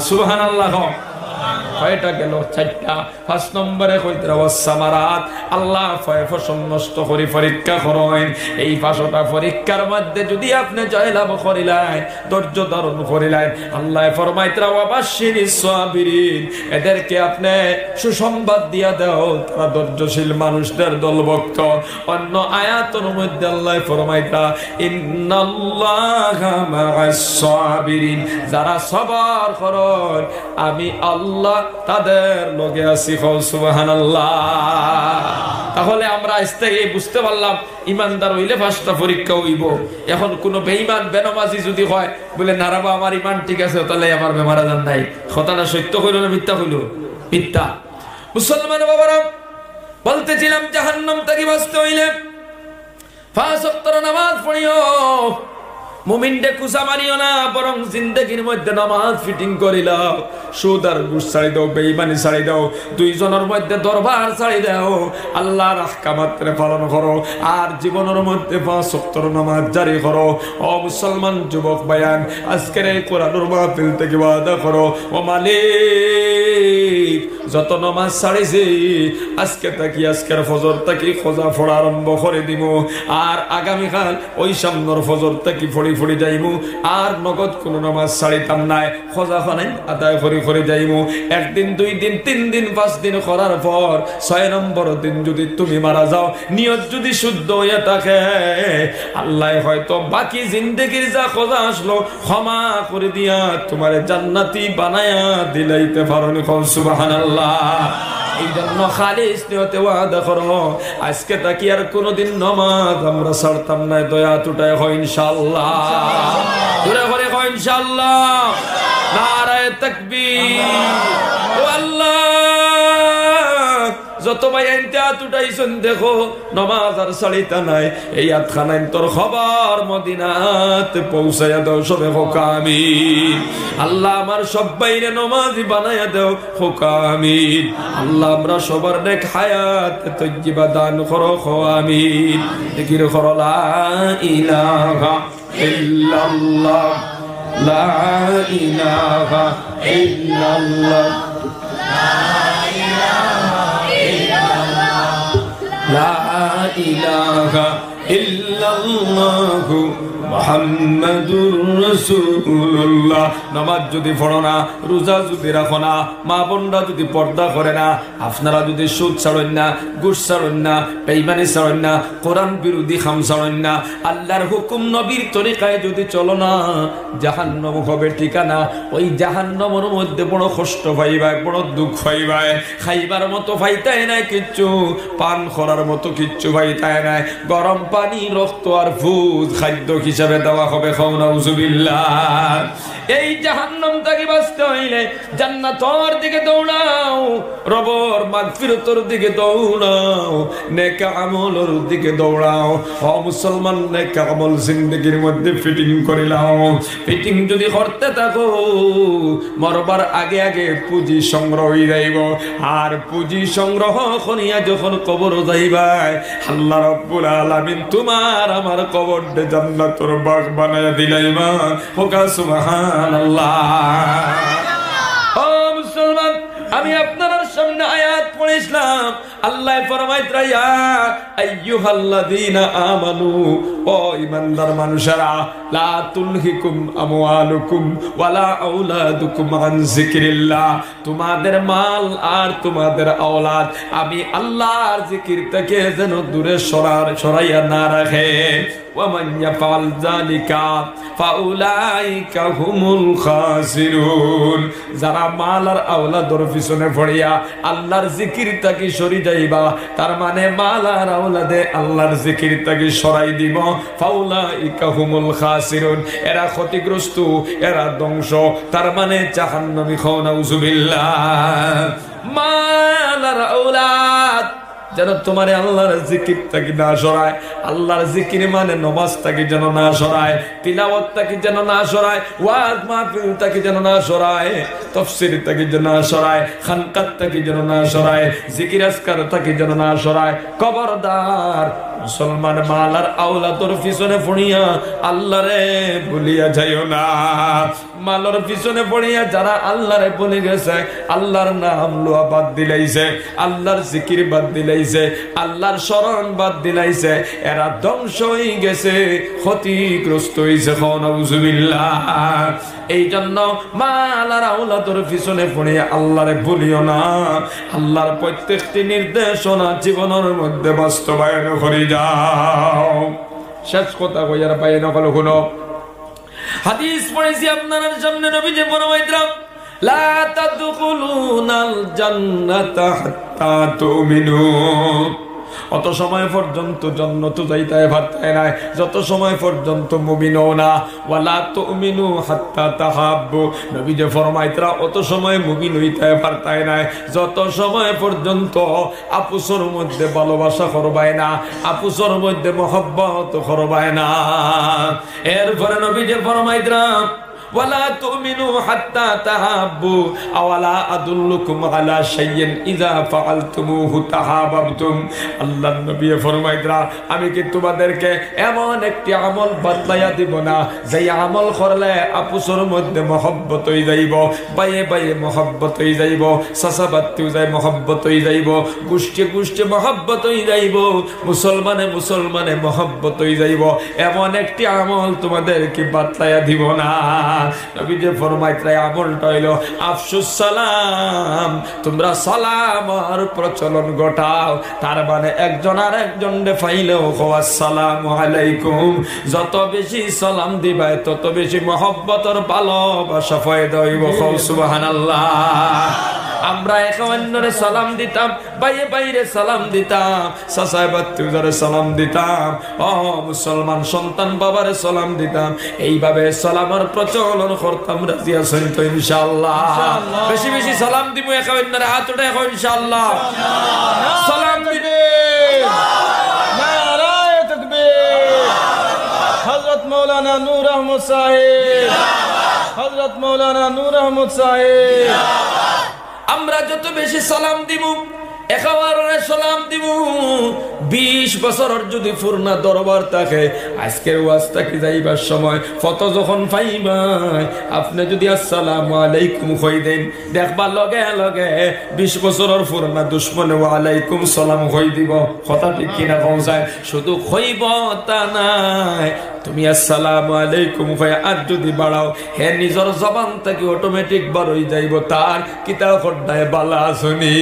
সুবহানাল্লাহ। কয়টা গেল? 4টা। 5 নম্বরে কইতরা ওয়াসসামারাত। আল্লাহ ফসল নষ্ট করে পরীক্ষা করেন। এই 5টা পরীক্ষার মধ্যে যদি আপনি জয়লাভ করিলেন, ধৈর্য ধারণ করিলেন, আল্লাহ ফরমাইতরা ওয়াবাশশিরিস সাবিরিন, এদেরকে আপনি সুসংবাদ দিয়া দাও, তারা ধৈর্যশীল মানুষদের দলভুক্ত। অন্য আয়াতের মধ্যে আল্লাহ ফরমাইতরা ইন্নাল্লাহা মা'আস সাবিরিন, যারা সবর করেন আমি আল্লাহ তাদের লগে আছি। সুবহানাল্লাহ। তাহলে আমরা আজ থেকে বুঝতে পারলাম ইমানদার হইলে 5টা পরীক্ষা হইব। এখন কোন বেঈমান বেনামাজি যদি হয় বলে নারাবা আমার ইমান ঠিক আছে, তাহলে আমার বেমার আজার নাই, কথাটা সত্য হইল না মিথ্যা হইল? মিথ্যা। মুসলমান বাবারা, বলতেছিলাম জাহান্নাম থেকে বাঁচতে হইলে 5 ওয়াক্ত নামাজ পড়িও। মুমিনকে কুসা মারিও না, বরং জিন্দেগির মধ্যে নামাজ ফিটিং করিলাও। সুদ আর ঘুষ ছাড়ি দাও, বেঈমানি ছাড়ি দাও, 2 জনের মধ্যে দরবার ছাড়ি দাও, আল্লাহর আহকামাত্রে পালন করো, আর জীবনের মধ্যে 5 ওয়াক্ত নামাজ জারি করো। ও মুসলমান যুবক ভাইয়ান, আজকের এই কোরআনের মাহফিল থেকে ওয়াদা করো, ও মালিক যত নামাজ ছাড়িছি আজকে থাকি, আজকের ফজর থাকি খোঁজা ফোড়া আরম্ভ করে দিব। আর আগামীকাল ওই সামনের ফজর থাকি ফড়ি ফড়ি যাইমু। আর নগদ কোন নামাজ ছাড়িতাম নাই, খোঁজা খানাই আদায় করে করে যাইমু। 1 দিন 2 দিন 3 দিন 5 দিন করার পর 6 নম্বর দিন যদি তুমি মারা যাও, নিয়ত যদি শুদ্ধ হইয়া থাকে, আল্লাহ হয়তো বাকি জিন্দেগির যা খোঁজা আসলো ক্ষমা করে দিয়া তোমারে জান্নাতি বানায়া দিলাইতে পারো। সুবহানাল্লাহ। এই জন্য খালিস নিয়তে ওয়াদা করো, আজকে তাকি আর কোনদিন নামাজ আমরা ছাড়তাম না। দয়া টুটায় হয় ইনশাআল্লাহ। দূরে করে হয় ইনশাআল্লাহ। নারায়ে তাকবীর। ও আল্লাহ, যত ভাই আইনতে হাত উঠাইছেন দেখো নমাজ আর ছাড়িতা নাই এই হাতখানাই তোর খবর মদিনাতে পৌঁছাইয়া দাও সবে হোক আমিন আল্লাহ আমার সবাইরে নমাজি বানাইয়া দাও হোক আমিন আল্লাহ আমরা সবার নেক হায়াত তজ্জিবা দান করো খো আমিন জিকির করো লা ইলাহা ইল্লাল্লাহ লা ইলাহা ইল্লাল্লাহ লা ইলাহা ইল্লাল্লাহু মুহাম্মাদুর রাসূলুল্লাহ নামাজ যদি পড়ো না রোজা যদি রাখো না মা বোনরা যদি পর্দা করে না আপনারা যদি সুদ ছাড়েন না ঘুষ ছাড়েন না বেঈমানি ছাড়েন না কোরআন বিরোধী খাম ছাড়েন না আল্লাহর হুকুম নবীর তরিকায় যদি চলো না জাহান্নাম হবে ঠিকানা ওই জাহান্নামের মধ্যে বড় কষ্ট পাইবা বড় দুঃখ পাইবা খাইবার মতো পাইতাই নাই কিচ্ছু পান করার মতো কিচ্ছু পাইতাই নাই গরম পানি রক্ত আর ফুদ খাদ্য হিসাবে দেওয়া হবে নাউজুবিল্লাহ এই জাহান্নাম থেকে বাঁচতে হইলে জান্নাতের দিকে দৌড়াও রবের মাগফিরাতের দিকে দৌড়াও নেক আমলের দিকে দৌড়াও ও মুসলমান নেক আমল জিন্দেগীর মধ্যে ফিটিং করে নাও ফিটিং যদি করতে থাকো মরবার আগে আগে পুঁজি সংগ্রহ হয়ে যাইব আর পুঁজি সংগ্রহ করিয়া যখন কবর যাইবা আল্লাহ রাব্বুল আলামিন তোমার আমার কবরটা জান্নাতের বাগ বানায়া দিলাইবা হোকা সুবহানাল্লাহ ও মুসলমান আমি আপনার সামনে আয়াত পড়েছিলাম আল্লাহ ফরমাইতরা ইয়া আইয়ুহাল্লাযীনা আমানু ও ঈমানদার মানুষেরা লা তুলহিকুম আমওয়ালুকুম ওয়ালা আওলাদুকুম আন যিকরিল্লাহ তোমাদের মাল আর তোমাদের আওলাদ আমি আল্লাহর জিকির থেকে যেন দূরে সরাইয়া না রাখে ওয়ামান ইয়াফআল যালিকা ফাউলাইকা হুমুল খাসিরুন যারা মাল আর আওলাদের পিছনে পড়িয়া আল্লাহর জিকির থেকে সরি যাইবা তার মানে মাল আর আওলাদে আল্লাহর জিকির থেকে সরাই দিব ফাউলাইকা হুমুল খাসিরুন এরা ক্ষতিগ্রস্ত এরা ধ্বংস তার মানে জাহান্নামী খাও নাউজুবিল্লাহ মাল আর আওলাদ যেন তোমার আল্লাহর জিকির থেকে না সরায় আল্লাহর জিকির মানে নামাজ থেকে যেন না সরায় তিলাওয়াত থেকে যেন না সরায় ওয়াজ মাহফিল থেকে যেন না সরায় তাফসীর থেকে যেন না সরায় খানকাত থেকে যেন না সরায় জিকির আজকার থেকে যেন না সরায় খবরদার মুসলমান মাল আর আওলাদের পিছনে পড়িয়া আল্লাহরে ভুলিয়া যাইও না মালের পিছনে পড়িয়া যারা আল্লাহরে ভুলে গেছে আল্লাহর নাম লওয়া বাদ দিলাইছে আল্লাহর জিকির বাদ দিলাইছে আল্লাহর শরণ বাদ দিলাইছে এরা ধ্বংস হয়ে গেছে ক্ষতিগ্রস্ত হইছে নাউজুবিল্লাহ এই জন্য মাল আর আওলাদের পিছনে পড়িয়া আল্লাহরে ভুলিও না আল্লাহর প্রত্যেকটি নির্দেশনা জীবনের মধ্যে বাস্তবায়ন করে যাও শেষ কথা কইয়ার পাই না হলো কোন হাদিস পড়েছি আপনার সামনে নবী যে ফরমাইতরা লা তাদখুলুনাল জান্নাতা হাত্তা তুমিনু অত সময় পর্যন্ত জান্নাতে যাইতে পারতে না যত সময় পর্যন্ত মুমিন হও না ওয়ালা তুমিনু হাত্তা তাহাব্বু নবী যে ফরমাইতরা অত সময় মুমিন হইতে পারতে না যত সময় পর্যন্ত আপুসের মধ্যে ভালোবাসা করবাই না আপুসের মধ্যে মহব্বত করবাই না এরপরে নবী যে ফরমাইতরা ওয়ালা তুমিনু হাত্তা তাহাব্বু আওয়ালা আদুল্লুকুম আলা শাইইন ইযা ফাআলতুমুহু তাহাব্বতুম আল্লাহর নবী ফরমাইতরা আমি কি তোমাদেরকে এমন একটি আমল বাতলাইয়া দিব না যেই আমল করলে আপুসের মধ্যে মহব্বত হয়ে যাইব বাইয়ে বাইয়ে মহব্বত হয়ে যাইব সাসাবাত্তিও যায় মহব্বত হয়ে যাইব গোষ্ঠী গোষ্ঠী মহব্বত হয়ে যাইব মুসলমানে মুসলমানে মহব্বত হয়ে যাইব এমন একটি আমল তোমাদেরকে বাতলাইয়া দিব না নবী যে ফরমাইতরা আমলটা হইল আফসুস সালাম তোমরা সালাম আর প্রচলন ঘটাও তার মানে একজন আর একজনকে পাইলেও আসসালামু আলাইকুম যত বেশি সালাম দিবা তত বেশি মহব্বতের ভালোবাসা পয়দা হইব সুবহানাল্লাহ আমরা একে অন্যরে সালাম দিতাম, বাইরে বাইরে সালাম দিতাম, চাচাই বাত্তুজারে সালাম দিতাম, ও মুসলমান সন্তান বাবারে সালাম দিতাম। এইভাবে সালামের প্রচলন করতাম। রাজি আছেন তো ইনশাআল্লাহ? বেশি বেশি সালাম দিব, একে অন্যরে হাত উঠে এখন ইনশাআল্লাহ সালাম দিবে। নারায়ে তাকবীর। হযরত মাওলানা নূর আহমদ সাহেব, হযরত মাওলানা নূর আহমদ সাহেব। আমরা যত বেশি সালাম দিব, একেবারে সালাম দিব। 20 বছরের যদি পূর্ণ দরবার থাকে, আজকের ওয়াজটা কি যাইবার সময় ফত যখন পাইবাই, আপনি যদি আসসালামু আলাইকুম কই দেন, দেখবার লগে লগে 20 বছরের পূর্ণ দুশ্মনে ওয়ালাইকুম সালাম কই দিব। কথা ঠিক কিনা কও যায়? শুধু কইব তা নাই, তুমি আসসালামু আলাইকুম কই আর যদি বাড়াও, হে নিজের জবান থেকে অটোমেটিক বার হই যাইব তার কিতাব খড্ডায় বালা শুনি।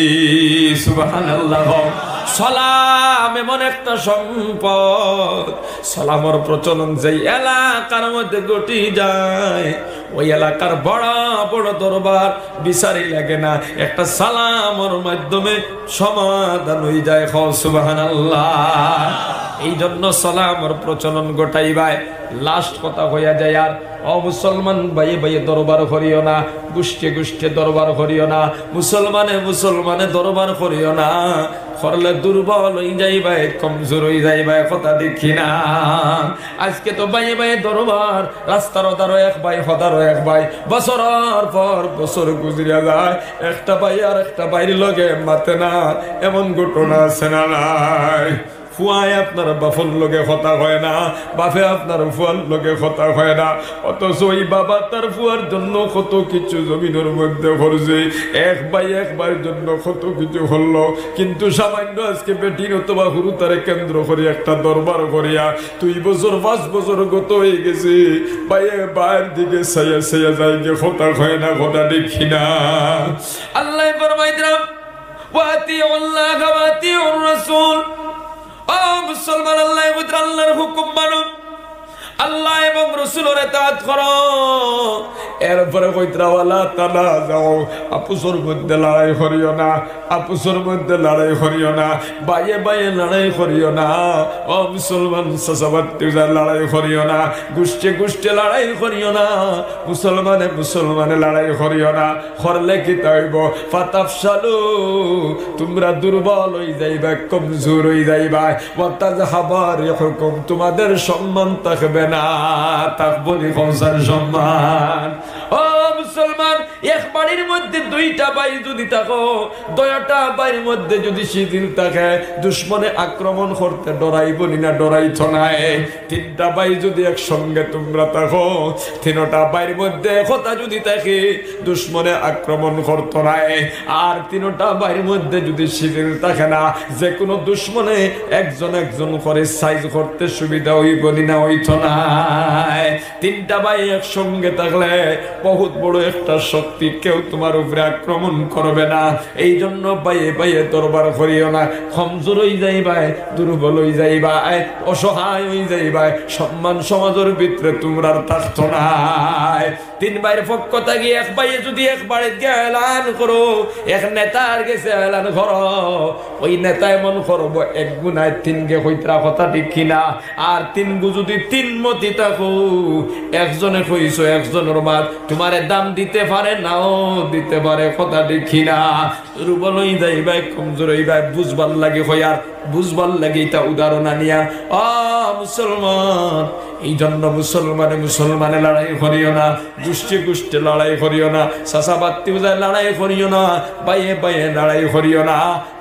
সুবহানাল্লাহ। সালাম এমন একটা সম্পদ, সালামের প্রচলন যেই এলাকার মধ্যে ঘটি যায়, ওই এলাকার বড় বড় দরবার বিচারি লাগে না, একটা সালামের মাধ্যমে সমাধান হয়ে যায়। সুবহানাল্লাহ। এই জন্য সালামের প্রচলন গোটাইবাই। লাস্ট কথা হইয়া যায়, আর ও মুসলমান ভাইয়ে ভাইয়ে দরবার করিও না, গোষ্ঠী গোষ্ঠী দরবার করিও না, মুসলমানে মুসলমানে দরবার করিও না, করলে দুর্বল হয়ে যাইবাই, কমজোর হয়ে যাইবাই। কথা দেখি না? আজকে তো ভাইয়ে ভাইয়ে দরবার, রাস্তার ওধারও এক ভাই, হদারও এক ভাই, বছরের পর বছর গুজরিয়া যায়, একটা ভাই আর একটা ভাইয়ের লগে মাতে না, এমন ঘটনা আছে না নাই? ফুয়ায় আপনার বাফর লোকে কথা হয় না, বাফে আপনার ফুয়ার লোকে কথা হয় না, অথচ ওই বাবা তার ফুয়ার জন্য কত কিছু জমিনের মধ্যে করছে, এক ভাই এক ভাইয়ের জন্য কত কিছু হলো। কিন্তু সামান্য আজকে বেটির অথবা হুরু তারে কেন্দ্র করে একটা দরবার করিয়া 2 বছর 5 বছর গত হয়ে গেছে, ভাইয়ে ভাইয়ের দিকে সাইয়া সাইয়া যায় যে কথা হয় না। কথা দেখি না? আল্লাহ ফরমাই দিলাম, ওয়াতিউল্লাহ ওয়া আতিউর রাসূল। ও মুসলমান, আল্লাহ এবং আল্লাহর হুকুম মানো, আল্লাহ এবং রাসূলের ইতাআত করো। এরপরে কইতরা ওয়ালা তালা যাও, আপুসের মধ্যে লড়াই করিও না, আপুসের মধ্যে লড়াই করিও না, বাইয়ে বাইয়ে লড়াই করিও না। ও মুসলমান, সাসাবাতে লড়াই করিও না, গোষ্ঠী গোষ্ঠী লড়াই করিও না, মুসলমানে মুসলমানে লড়াই করিও না। করলে কি তাইব? ফাতাফশালু, তোমরা দুর্বল হয়ে যাইবা, কমজোর হয়ে যাইবা। ওয়াতাযহাবা রিহুকুম, তোমাদের সম্মান থাকবে না। তাকবলি কওসার সম্মান। ও মুসলমান, এক বাড়ির মধ্যে 2টা ভাই যদি থাকো, 2টা ভাইয়ের মধ্যে যদি শিথিল থাকে, দুশ্মনে আক্রমণ করতে ডরাইব না? ডরাইছ না? 3টা ভাই যদি একসঙ্গে তোমরা থাকো, 3টা ভাইয়ের মধ্যে কথা যদি থাকে, দুশ্মনে আক্রমণ করতো না। আর 3টা ভাইয়ের মধ্যে যদি শিথিল থাকে না, যে কোনো দুশ্মনে একজন একজন করে সাইজ করতে সুবিধা হইব না? হইত না? 3টা ভাই একসঙ্গে থাকলে বহুত বড় একটা শক্তি, কেউ তোমার উপরে আক্রমণ করবে না। এই জন্য বাইয়ে বাইয়ে দরবার করিও না, কমজোর হয়ে যাইবাই, দুর্বল হয়ে যাইবাই, অসহায় হয়ে যাইবাই, সম্মান সমাজের ভিতরে তোমরা থাকতো না। 3 ভাইয়ের পক্ষ থেকে এক ভাইয়ে যদি এক বাড়িতে গিয়ে এলান করো, এক নেতার গেছে এলান করো, ওই নেতা এমন করবো 1 গুণায় 3 গে হইতরা। কথা ঠিক কিনা? আর 3 গু যদি 3 মতি থাকো, একজনে কইছো একজনের বাদ তোমারে দাম দিতে পারে, নাও দিতে পারে। কথা ঠিক কিনা? দুর্বল হয়ে যাইবাই, কমজোর হইবাই, বুঝবার লাগে হয়, আর বুঝবার লাগে এটা উদাহরণ আনিয়া। মুসলমান, এই জন্য মুসলমানে মুসলমানে লড়াই করিও না, গোষ্ঠী গোষ্ঠী লড়াই করিও না, চাচাবাত্তি লড়াই করিও না, বাইয়ে বাইয়ে লড়াই করিও না।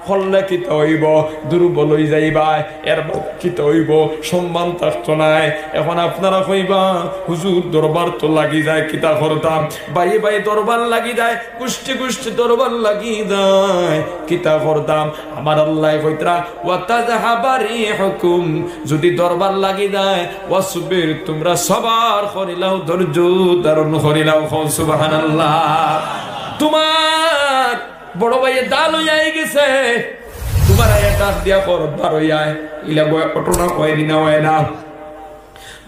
করলে কিত হইব? দুর্বল হয়ে যাইবা। এর কিত হইব? সম্মান থাকতো নাই। এখন আপনারা কইবা, হুজুর দরবার তো লাগি যায়, কিতা করতাম? বাইয়ে বাইয়ে দরবার লাগি যায়, গোষ্ঠী গোষ্ঠী দরবার লাগি যায়, কিতা করতাম? আমার আল্লাহ কইতরা ওয়াতাযহাবা রিহুকুম, যদি দরবার লাগি যায়, ওয়াসবির, তোমরা সবার করিলাও, ধৈর্য ধারণ করিলাও। সুবহানাল্লাহ। তোমার বড় ভাইয়ের দাল হইয়া গেছে, তোমার ডাক দিয়া কর বার হইয়া ইলা ঘটনা কয় দিনা হয় না।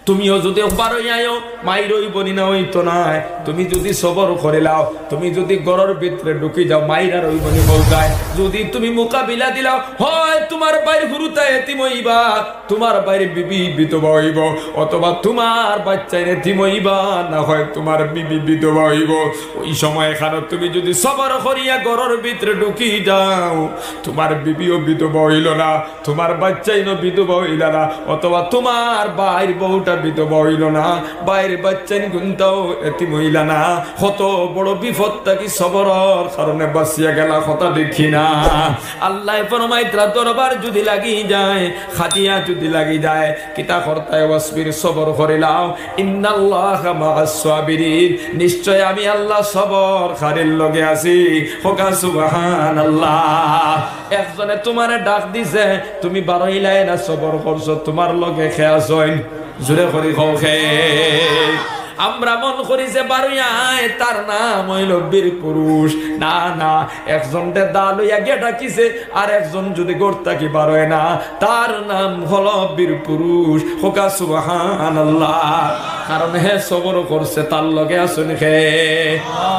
তুমিও যদি বারোই আয়ো মাই রইবনি না হইতো না তুমি যদি সবর করে লাও তুমি যদি গড়ের ভিতরে ঢুকে যাও মাইরা রইবনি বলতায় যদি তুমি মোকাবিলা দিলাও হয় তোমার বাইরে হুরুতা এতিম হইবা তোমার বাইরে বিবি বিধবা হইব অথবা তোমার বাচ্চায় এতিম হইবা না হয় তোমার বিবি বিধবা হইব ওই সময় এখানে তুমি যদি সবর করিয়া গড়ের ভিতরে ঢুকি যাও তোমার বিবিও বিধবা হইল না তোমার বাচ্চাই বিধবা হইল না অথবা তোমার বাইর বউটা বিধবা হইল না বাইরে বাচ্চা গুনতাও এতিম হইল না কত বড় বিপদ থাকি সবরের কারণে বাঁচিয়া গেলা কথা দেখি না আল্লাহ ফরমায় তার দরবার যদি লাগি যায় খাতিয়া যদি লাগি যায় কিতা করতায় ওয়াসবির সবর করিলাও ইন্নাল্লাহা মাআস সাবিরিন নিশ্চয় আমি আল্লাহ সবরকারীর লগে আছি হোকা সুবহানাল্লাহ একজনে তোমারে ডাক দিছে তুমি বারইলাই না সবর করছো তোমার লগে খেয়াছ জুড়ে করি খে আমরা মন করি যে বারুয়ায় তার নাম হইল বীর পুরুষ না না একজনটা দা লইয়া গে ডাকিছে আর একজন যদি গোরতাকি বারোয় না তার নাম হলো বীর পুরুষ হোকা সুবহানাল্লাহ কারণ হে সবর করছে তার লগে আসুন হে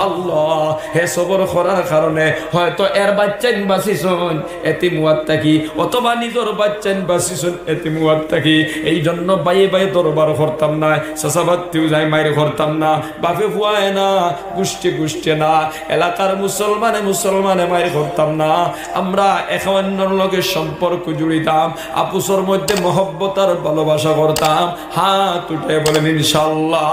আল্লাহ হে সবর করার কারণে হয়তো এর বাচ্চান বাঁচিছন এতি মুয়াত থাকি অথবা নিজের বাচ্চান বাঁচিছন এতি মুয়াত থাকি এই জন্য বাইয়ে বাইয়ে দরবার করতাম না চাচাবাত্তিও যাই মায়ের করতাম না বাপে ফুয়ায় না গোষ্ঠী গোষ্ঠী না এলাকার মুসলমানে মায়ের করতাম না আমরা এক অন্যর লগে সম্পর্ক জুড়িতাম আপুসর মধ্যে মহব্বত আর ভালোবাসা করতাম হাত উঠে বলেন ইনশাআল্লাহ।